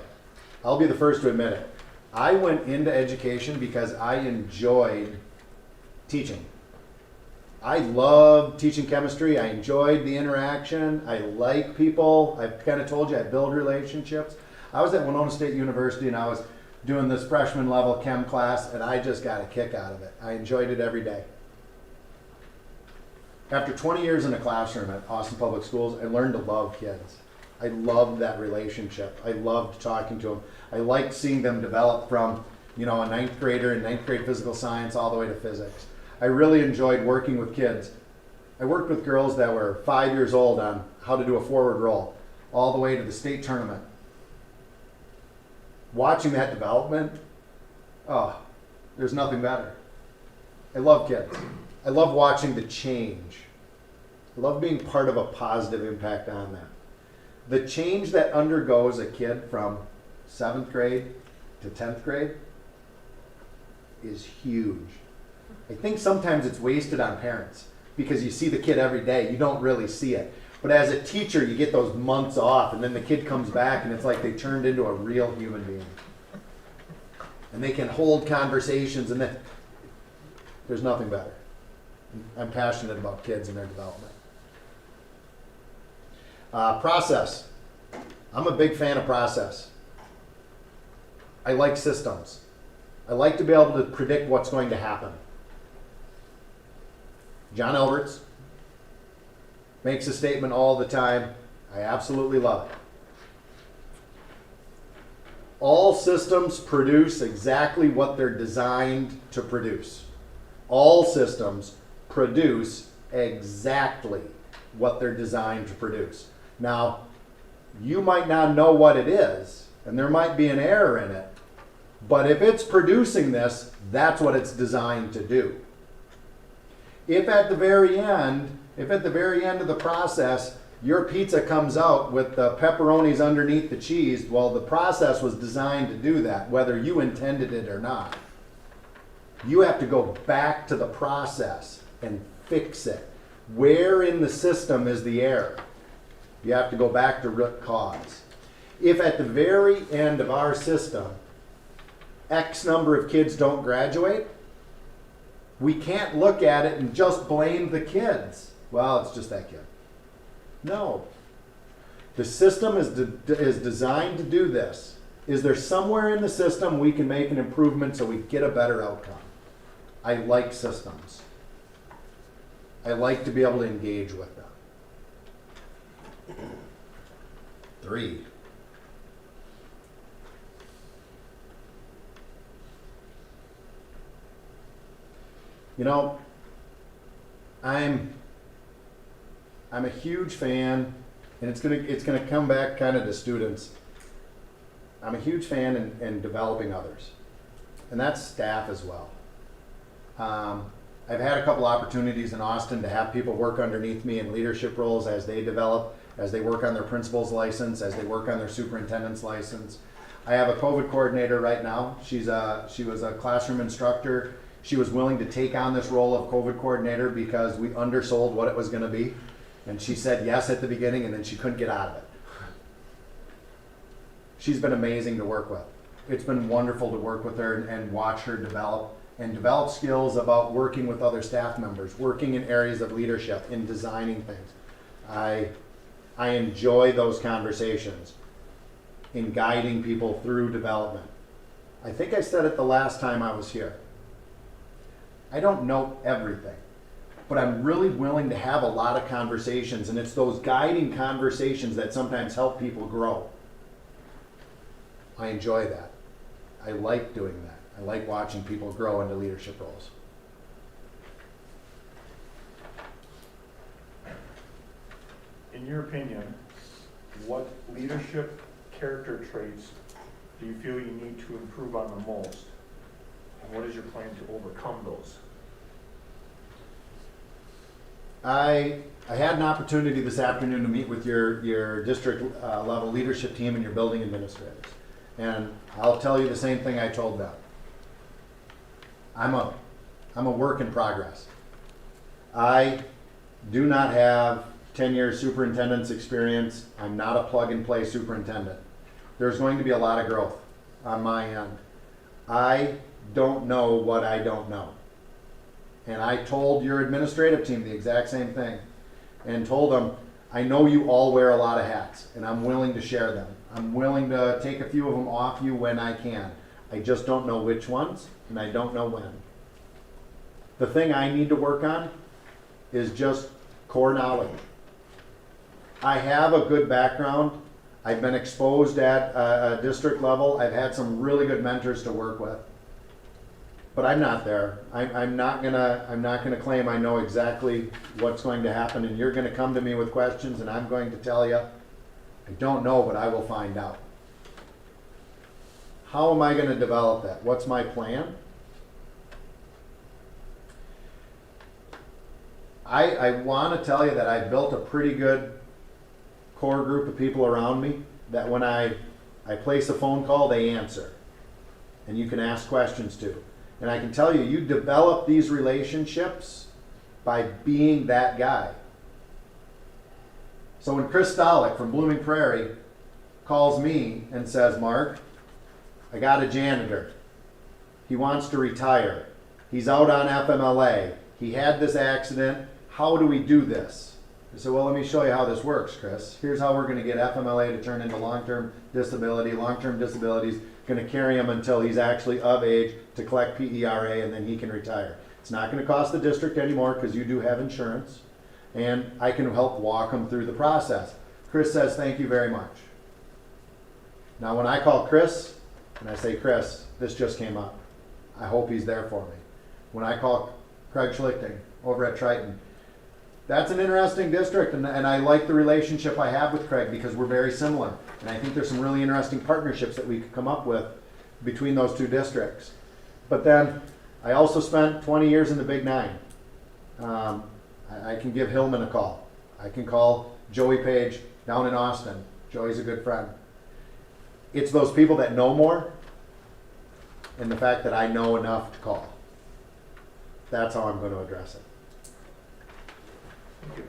I'll be the first to admit it. I went into education because I enjoyed teaching. I loved teaching chemistry. I enjoyed the interaction. I like people. I've kind of told you I build relationships. I was at Winona State University and I was doing this freshman level chem class and I just got a kick out of it. I enjoyed it every day. After 20 years in a classroom at Austin Public Schools, I learned to love kids. I loved that relationship. I loved talking to them. I liked seeing them develop from, a 9th grader in 9th grade physical science all the way to physics. I really enjoyed working with kids. I worked with girls that were 5 years old on how to do a forward roll, all the way to the state tournament. Watching that development, there's nothing better. I love kids. I love watching the change. I love being part of a positive impact on that. The change that undergoes a kid from 7th grade to 10th grade is huge. I think sometimes it's wasted on parents because you see the kid every day. You don't really see it. But as a teacher, you get those months off, and then the kid comes back, and it's like they turned into a real human being. And they can hold conversations, and then there's nothing better. I'm passionate about kids and their development. Process. I'm a big fan of process. I like systems. I like to be able to predict what's going to happen. John Alberts makes a statement all the time. I absolutely love it. All systems produce exactly what they're designed to produce. All systems produce exactly what they're designed to produce. Now, you might not know what it is, and there might be an error in it, but if it's producing this, that's what it's designed to do. If at the very end of the process, your pizza comes out with the pepperonis underneath the cheese, well, the process was designed to do that, whether you intended it or not. You have to go back to the process and fix it. Where in the system is the error? You have to go back to root cause. If at the very end of our system, X number of kids don't graduate, we can't look at it and just blame the kids. Well, it's just that kid. No. The system is designed to do this. Is there somewhere in the system we can make an improvement so we get a better outcome? I like systems. I like to be able to engage with them. 3. You know, I'm a huge fan, and it's gonna come back kind of to students. I'm a huge fan in developing others, and that's staff as well. I've had a couple opportunities in Austin to have people work underneath me in leadership roles as they develop, as they work on their principal's license, as they work on their superintendent's license. I have a COVID coordinator right now. She was a classroom instructor. She was willing to take on this role of COVID coordinator because we undersold what it was going to be. And she said yes at the beginning, and then she couldn't get out of it. She's been amazing to work with. It's been wonderful to work with her and watch her develop skills about working with other staff members, working in areas of leadership, in designing things. I enjoy those conversations in guiding people through development. I think I said it the last time I was here. I don't know everything, but I'm really willing to have a lot of conversations, and it's those guiding conversations that sometimes help people grow. I enjoy that. I like doing that. I like watching people grow into leadership roles. In your opinion, what leadership character traits do you feel you need to improve on the most? And what is your plan to overcome those? I had an opportunity this afternoon to meet with your district level leadership team and your building administrators. And I'll tell you the same thing I told them. I'm a work in progress. I do not have 10 years superintendent's experience. I'm not a plug and play superintendent. There's going to be a lot of growth on my end. I don't know what I don't know. And I told your administrative team the exact same thing and told them, I know you all wear a lot of hats and I'm willing to share them. I'm willing to take a few of them off you when I can. I just don't know which ones and I don't know when. The thing I need to work on is just core knowledge. I have a good background. I've been exposed at a district level. I've had some really good mentors to work with. But I'm not there. I'm not gonna claim I know exactly what's going to happen, and you're gonna come to me with questions, and I'm going to tell you, I don't know, but I will find out. How am I gonna develop that? What's my plan? I want to tell you that I've built a pretty good core group of people around me that when I place a phone call, they answer, and you can ask questions to. And I can tell you, you develop these relationships by being that guy. So when Chris Stolick from Blooming Prairie calls me and says, Mark, I got a janitor. He wants to retire. He's out on FMLA. He had this accident. How do we do this? I said, well, let me show you how this works, Chris. Here's how we're going to get FMLA to turn into long-term disability. Long-term disability is going to carry him until he's actually of age to collect PERA, and then he can retire. It's not going to cost the district anymore because you do have insurance, and I can help walk him through the process. Chris says, thank you very much. Now, when I call Chris, and I say, Chris, this just came up. I hope he's there for me. When I call Craig Schlichting over at Triton, that's an interesting district, and I like the relationship I have with Craig because we're very similar. And I think there's some really interesting partnerships that we could come up with between those two districts. But then, I also spent 20 years in the Big Nine. I can give Hillman a call. I can call Joey Page down in Austin. Joey's a good friend. It's those people that know more and the fact that I know enough to call. That's how I'm going to address it. Thank you.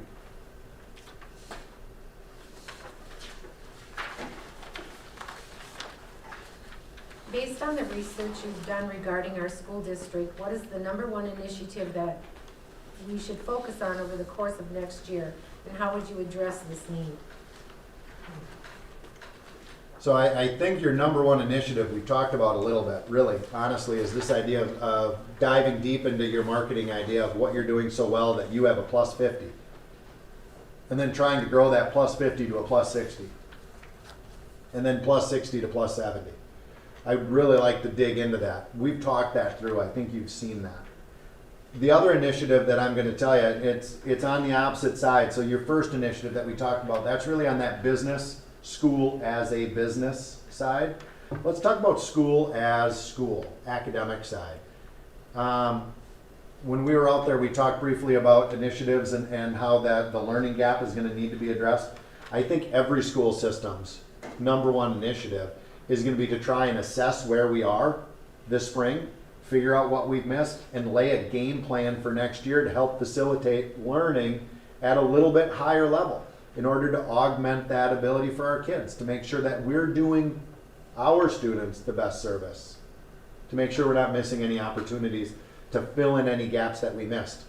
Based on the research you've done regarding our school district, what is the #1 initiative that we should focus on over the course of next year? And how would you address this need? So I think your #1 initiative, we talked about a little bit, really, honestly, is this idea of diving deep into your marketing idea of what you're doing so well that you have a +50. And then trying to grow that +50 to a +60. And then +60 to +70. I'd really like to dig into that. We've talked that through. I think you've seen that. The other initiative that I'm going to tell you, it's on the opposite side. So your first initiative that we talked about, that's really on that business, school as a business side. Let's talk about school as school, academic side. When we were out there, we talked briefly about initiatives and how that the learning gap is going to need to be addressed. I think every school system's #1 initiative is going to be to try and assess where we are this spring, figure out what we've missed, and lay a game plan for next year to help facilitate learning at a little bit higher level in order to augment that ability for our kids, to make sure that we're doing our students the best service, to make sure we're not missing any opportunities to fill in any gaps that we missed.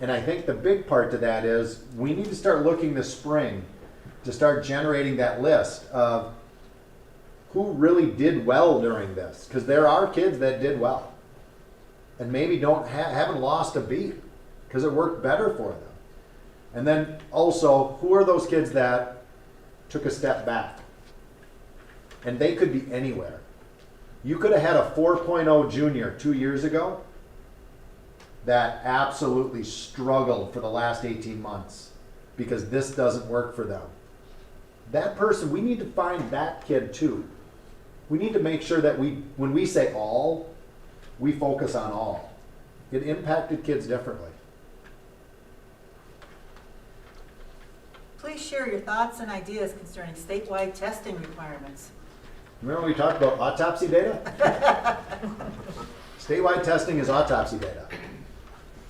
And I think the big part to that is we need to start looking this spring to start generating that list of who really did well during this, because there are kids that did well and maybe haven't lost a beat because it worked better for them. And then also, who are those kids that took a step back? And they could be anywhere. You could have had a 4.0 junior 2 years ago that absolutely struggled for the last 18 months because this doesn't work for them. That person, we need to find that kid too. We need to make sure that when we say all, we focus on all. It impacted kids differently. Please share your thoughts and ideas concerning statewide testing requirements. Remember we talked about autopsy data? Statewide testing is autopsy data.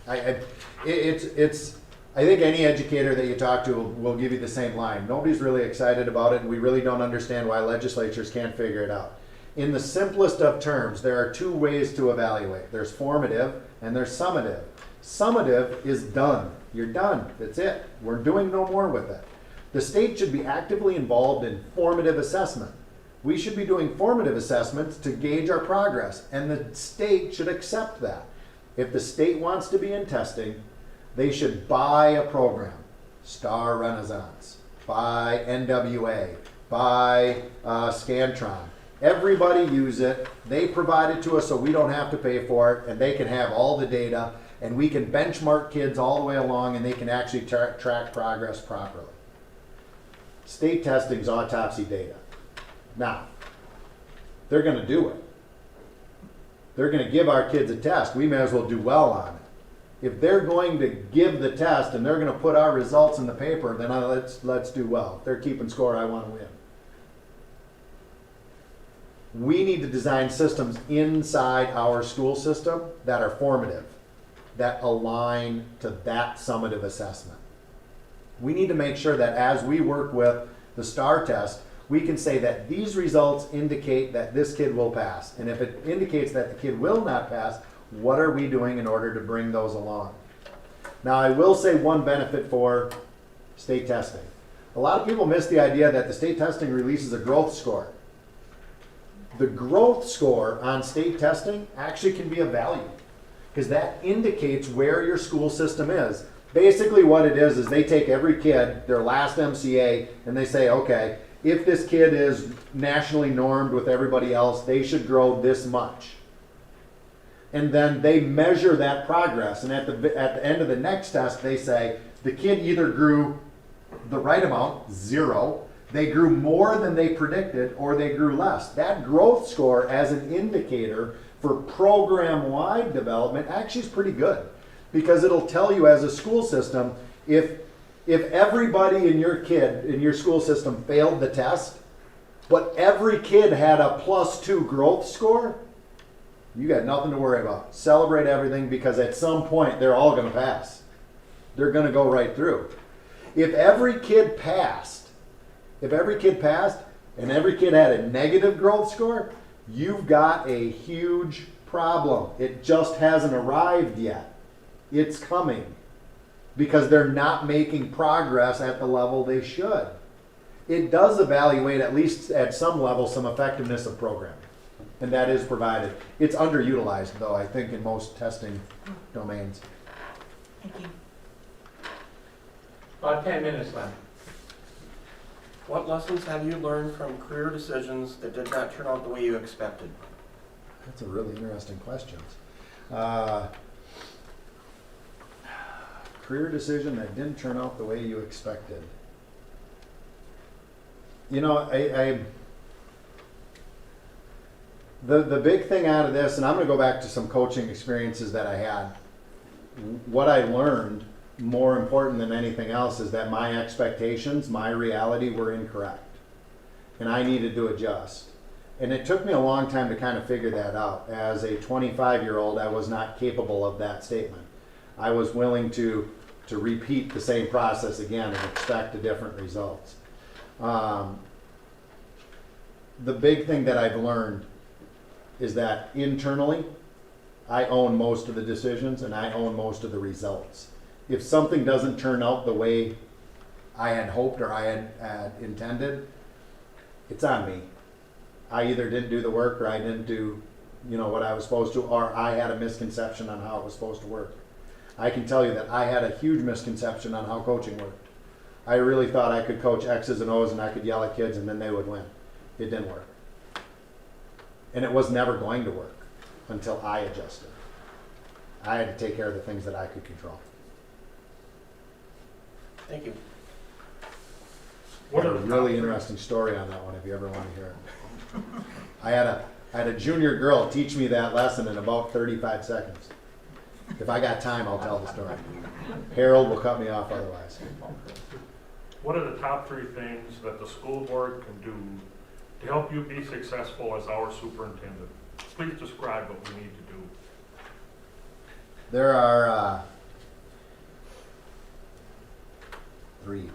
I think any educator that you talk to will give you the same line. Nobody's really excited about it, and we really don't understand why legislatures can't figure it out. In the simplest of terms, there are two ways to evaluate. There's formative and there's summative. Summative is done. You're done. That's it. We're doing no more with it. The state should be actively involved in formative assessment. We should be doing formative assessments to gauge our progress, and the state should accept that. If the state wants to be in testing, they should buy a program. Star Renaissance, buy NWA, buy Scantron. Everybody use it. They provide it to us so we don't have to pay for it, and they can have all the data, and we can benchmark kids all the way along, and they can actually track progress properly. State testing's autopsy data. Now, they're going to do it. They're going to give our kids a test. We may as well do well on it. If they're going to give the test and they're going to put our results in the paper, then let's do well. If they're keeping score, I want to win. We need to design systems inside our school system that are formative, that align to that summative assessment. We need to make sure that as we work with the STAR test, we can say that these results indicate that this kid will pass. And if it indicates that the kid will not pass, what are we doing in order to bring those along? Now, I will say one benefit for state testing. A lot of people miss the idea that the state testing releases a growth score. The growth score on state testing actually can be of value because that indicates where your school system is. Basically what it is they take every kid, their last MCA, and they say, okay, if this kid is nationally normed with everybody else, they should grow this much. And then they measure that progress. And at the end of the next test, they say the kid either grew the right amount, 0, they grew more than they predicted, or they grew less. That growth score as an indicator for program-wide development actually is pretty good because it'll tell you as a school system if everybody in your school system failed the test, but every kid had a +2 growth score, you got nothing to worry about. Celebrate everything because at some point they're all going to pass. They're going to go right through. If every kid passed and every kid had a negative growth score, you've got a huge problem. It just hasn't arrived yet. It's coming because they're not making progress at the level they should. It does evaluate, at least at some level, some effectiveness of programming, and that is provided. It's underutilized, though, I think, in most testing domains. Thank you. About 10 minutes left. What lessons have you learned from career decisions that did not turn out the way you expected? That's a really interesting question. Career decision that didn't turn out the way you expected. You know, the big thing out of this, and I'm going to go back to some coaching experiences that I had. What I learned, more important than anything else, is that my expectations, my reality were incorrect. And I needed to adjust. And it took me a long time to kind of figure that out. As a 25-year-old, I was not capable of that statement. I was willing to repeat the same process again and expect a different results. The big thing that I've learned is that internally, I own most of the decisions and I own most of the results. If something doesn't turn out the way I had hoped or I had intended, it's on me. I either didn't do the work or I didn't do, what I was supposed to, or I had a misconception on how it was supposed to work. I can tell you that I had a huge misconception on how coaching worked. I really thought I could coach X's and O's and I could yell at kids and then they would win. It didn't work. And it was never going to work until I adjusted. I had to take care of the things that I could control. Thank you. I have a really interesting story on that one if you ever want to hear it. I had a junior girl teach me that lesson in about 35 seconds. If I got time, I'll tell the story. Harold will cut me off otherwise. What are the top 3 things that the school board can do to help you be successful as our superintendent? Please describe what we need to do. There are 3.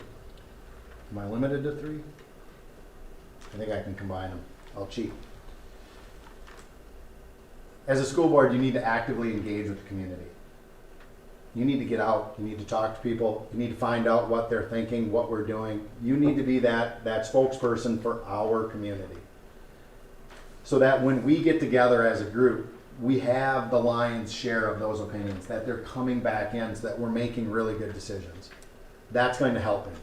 Am I limited to 3? I think I can combine them. I'll cheat. As a school board, you need to actively engage with the community. You need to get out. You need to talk to people. You need to find out what they're thinking, what we're doing. You need to be that spokesperson for our community. So that when we get together as a group, we have the lion's share of those opinions, that they're coming back in so that we're making really good decisions. That's going to help me.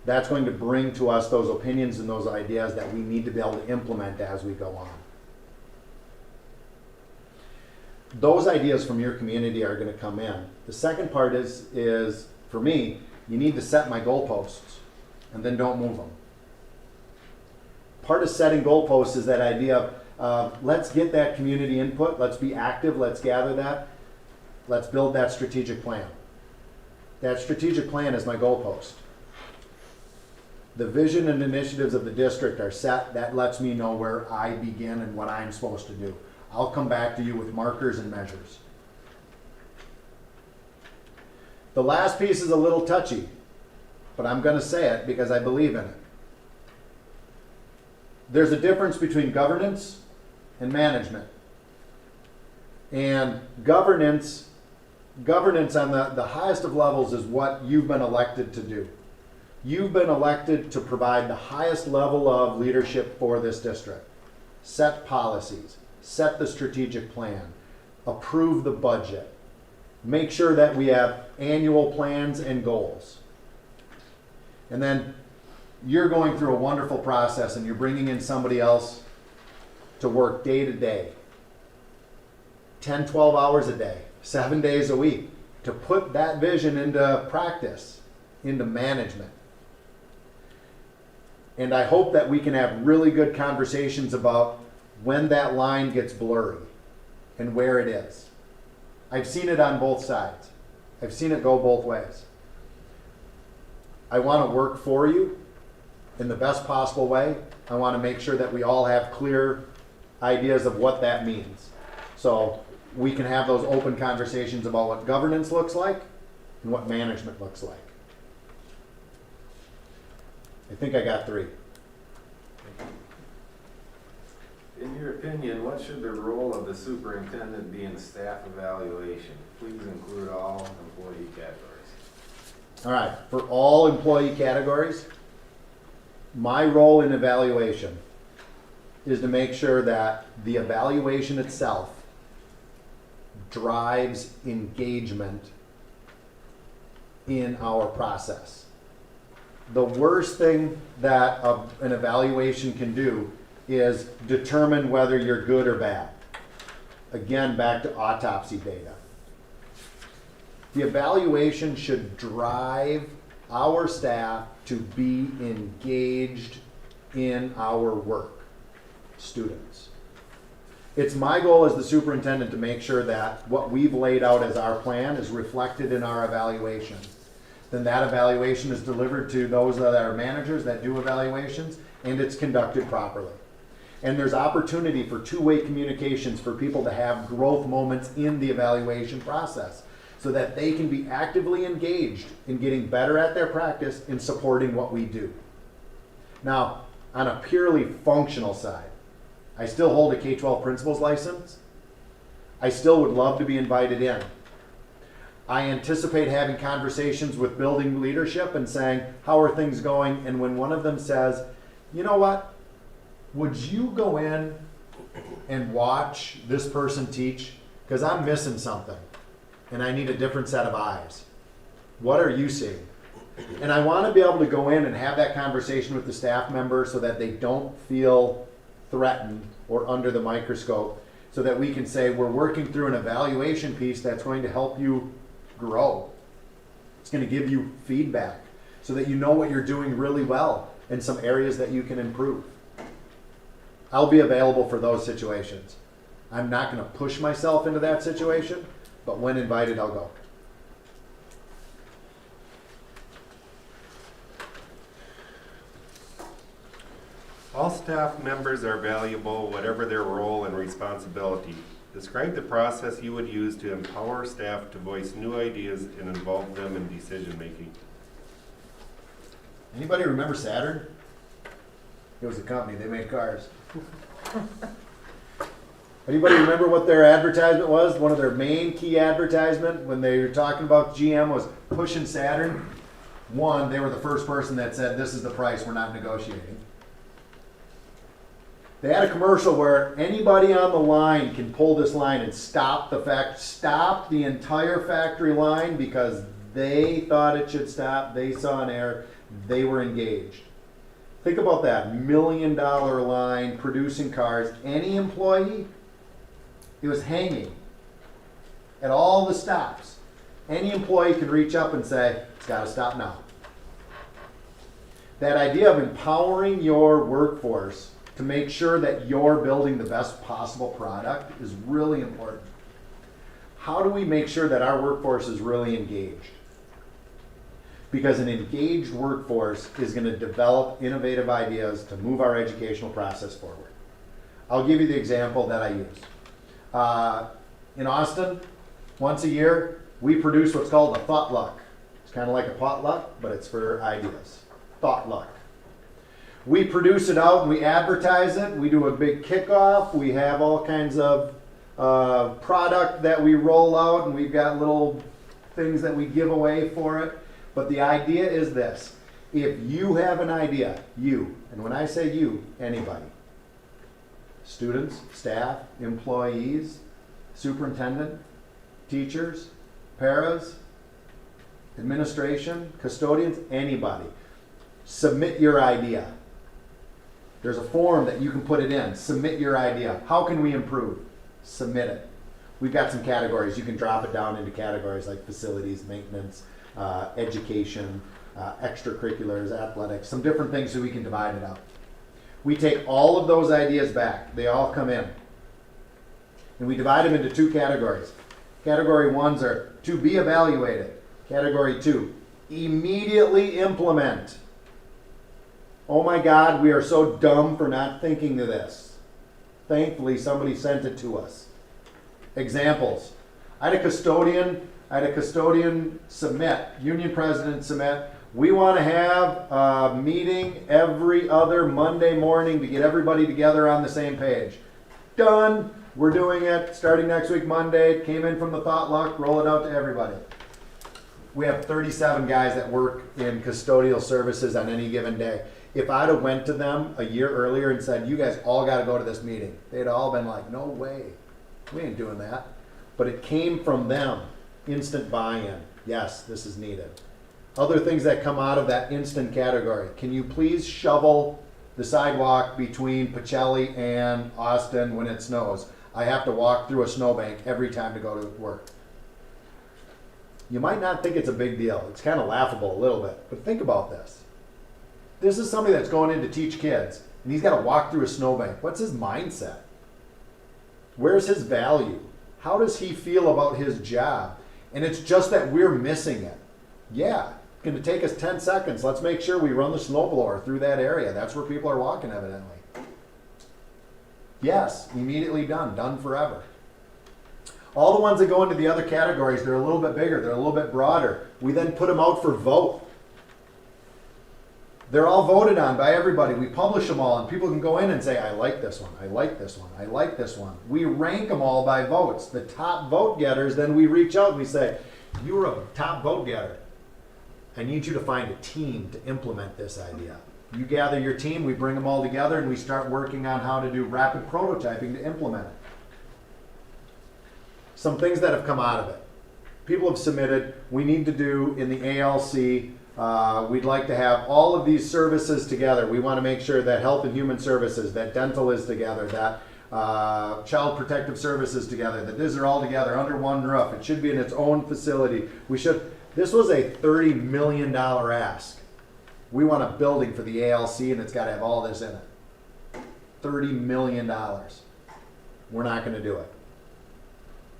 That's going to bring to us those opinions and those ideas that we need to be able to implement as we go on. Those ideas from your community are going to come in. The second part is for me, you need to set my goalposts and then don't move them. Part of setting goalposts is that idea of let's get that community input, let's be active, let's gather that, let's build that strategic plan. That strategic plan is my goalpost. The vision and initiatives of the district are set. That lets me know where I begin and what I'm supposed to do. I'll come back to you with markers and measures. The last piece is a little touchy. but I'm going to say it because I believe in it. There's a difference between governance and management. And governance on the highest of levels is what you've been elected to do. You've been elected to provide the highest level of leadership for this district. Set policies, set the strategic plan, approve the budget, make sure that we have annual plans and goals. And then you're going through a wonderful process and you're bringing in somebody else to work day to day, 10, 12 hours a day, 7 days a week, to put that vision into practice, into management. And I hope that we can have really good conversations about when that line gets blurry and where it is. I've seen it on both sides. I've seen it go both ways. I want to work for you in the best possible way. I want to make sure that we all have clear ideas of what that means. So we can have those open conversations about what governance looks like and what management looks like. I think I got 3. In your opinion, what should the role of the superintendent be in staff evaluation? Please include all employee categories. All right, for all employee categories, my role in evaluation is to make sure that the evaluation itself drives engagement in our process. The worst thing that an evaluation can do is determine whether you're good or bad. Again, back to autopsy data. The evaluation should drive our staff to be engaged in our work, students. It's my goal as the superintendent to make sure that what we've laid out as our plan is reflected in our evaluation. Then that evaluation is delivered to those that are managers that do evaluations, and it's conducted properly. And there's opportunity for two-way communications for people to have growth moments in the evaluation process so that they can be actively engaged in getting better at their practice in supporting what we do. Now, on a purely functional side, I still hold a K-12 principal's license. I still would love to be invited in. I anticipate having conversations with building leadership and saying, how are things going? And when one of them says, you know what? Would you go in and watch this person teach? Because I'm missing something and I need a different set of eyes. What are you seeing? And I want to be able to go in and have that conversation with the staff member so that they don't feel threatened or under the microscope, so that we can say we're working through an evaluation piece that's going to help you grow. It's going to give you feedback so that you know what you're doing really well and some areas that you can improve. I'll be available for those situations. I'm not going to push myself into that situation, but when invited, I'll go. All staff members are valuable, whatever their role and responsibility. Describe the process you would use to empower staff to voice new ideas and involve them in decision making. Anybody remember Saturn? It was a company, they made cars. Anybody remember what their advertisement was? One of their main key advertisement when they were talking about GM was pushing Saturn. One, they were the first person that said, this is the price, we're not negotiating. They had a commercial where anybody on the line can pull this line and stop the entire factory line because they thought it should stop, they saw an error, they were engaged. Think about that, $1 million line producing cars. Any employee, it was hanging at all the stops. Any employee can reach up and say, it's got to stop now. That idea of empowering your workforce to make sure that you're building the best possible product is really important. How do we make sure that our workforce is really engaged? Because an engaged workforce is going to develop innovative ideas to move our educational process forward. I'll give you the example that I use. In Austin, once a year, we produce what's called a Thought Luck. kind of like a potluck, but it's for ideas. Thought luck. We produce it out and we advertise it. We do a big kickoff. We have all kinds of product that we roll out, and we've got little things that we give away for it. But the idea is this. If you have an idea, you, and when I say you, anybody, students, staff, employees, superintendent, teachers, paras, administration, custodians, anybody, submit your idea. There's a form that you can put it in. Submit your idea. How can we improve? Submit it. We've got some categories. You can drop it down into categories like facilities, maintenance, education, extracurriculars, athletics, some different things so we can divide it up. We take all of those ideas back. They all come in. And we divide them into two categories. Category 1s are to be evaluated. Category 2, immediately implement. Oh my God, we are so dumb for not thinking of this. Thankfully, somebody sent it to us. Examples. I had a custodian submit, union president submit, we want to have a meeting every other Monday morning to get everybody together on the same page. Done. We're doing it starting next week, Monday. Came in from the Thought Luck, roll it out to everybody. We have 37 guys that work in custodial services on any given day. If I'd have went to them a year earlier and said, you guys all got to go to this meeting, they'd all been like, no way. We ain't doing that. But it came from them. Instant buy-in. Yes, this is needed. Other things that come out of that instant category. Can you please shovel the sidewalk between Pacelli and Austin when it snows? I have to walk through a snowbank every time to go to work. You might not think it's a big deal. It's kind of laughable a little bit. But think about this. This is somebody that's going in to teach kids, and he's got to walk through a snowbank. What's his mindset? Where's his value? How does he feel about his job? And it's just that we're missing it. Yeah, it's going to take us 10 seconds. Let's make sure we run the snowblower through that area. That's where people are walking, evidently. Yes, immediately done. Done forever. All the ones that go into the other categories, they're a little bit bigger. They're a little bit broader. We then put them out for vote. They're all voted on by everybody. We publish them all, and people can go in and say, I like this one, I like this one, I like this one. We rank them all by votes. The top vote getters, then we reach out and we say, you're a top vote getter. I need you to find a team to implement this idea. You gather your team, we bring them all together, and we start working on how to do rapid prototyping to implement it. Some things that have come out of it. People have submitted, we need to do in the ALC, we'd like to have all of these services together. We want to make sure that health and human services, that dental is together, that child protective services together, that these are all together under one roof. It should be in its own facility. This was a $30 million ask. We want a building for the ALC and it's got to have all this in it. $30 million. We're not going to do it.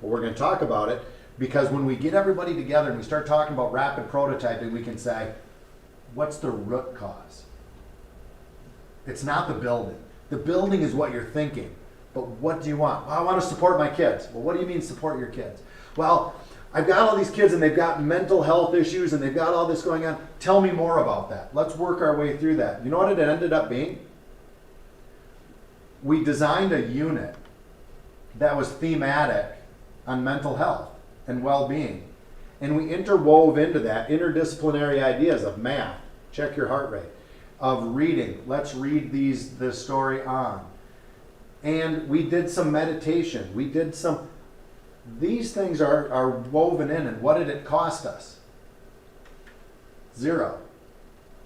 But we're going to talk about it. Because when we get everybody together and we start talking about rapid prototyping, we can say, what's the root cause? It's not the building. The building is what you're thinking. But what do you want? Well, I want to support my kids. Well, what do you mean support your kids? Well, I've got all these kids and they've got mental health issues and they've got all this going on. Tell me more about that. Let's work our way through that. You know what it ended up being? We designed a unit that was thematic on mental health and well-being. And we interwove into that interdisciplinary ideas of math, check your heart rate, of reading, let's read this story on. And we did some meditation. We did some, these things are woven in, and what did it cost us? 0.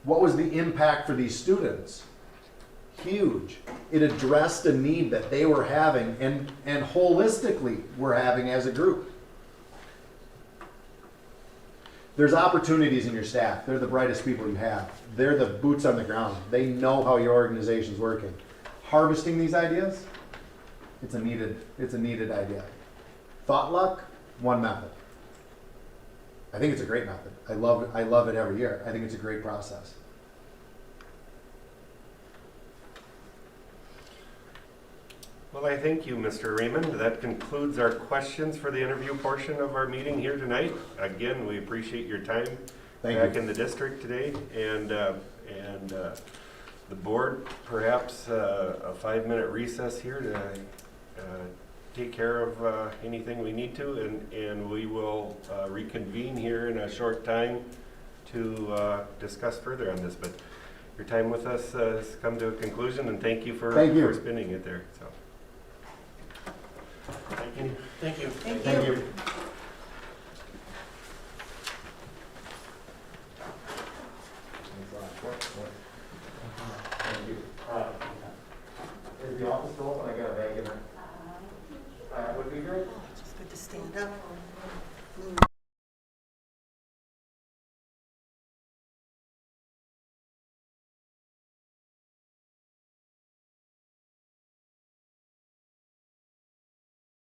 What was the impact for these students? Huge. It addressed a need that they were having and holistically were having as a group. There's opportunities in your staff. They're the brightest people you have. They're the boots on the ground. They know how your organization's working. Harvesting these ideas, it's a needed idea. Thought luck, one method. I think it's a great method. I love it every year. I think it's a great process. Well, I thank you, Mr. Raymond. That concludes our questions for the interview portion of our meeting here tonight. Again, we appreciate your time Thank back you. in the district today, and the board, perhaps a 5-minute recess here to take care of anything we need to, and we will reconvene here in a short time to discuss further on this. But your time with us has come to a conclusion, and thank you for spending it there. So. Thank you. Thank you. Thank you. Thank you. Is the office still open? I got a bag in it. Would be great. It's good to stand up.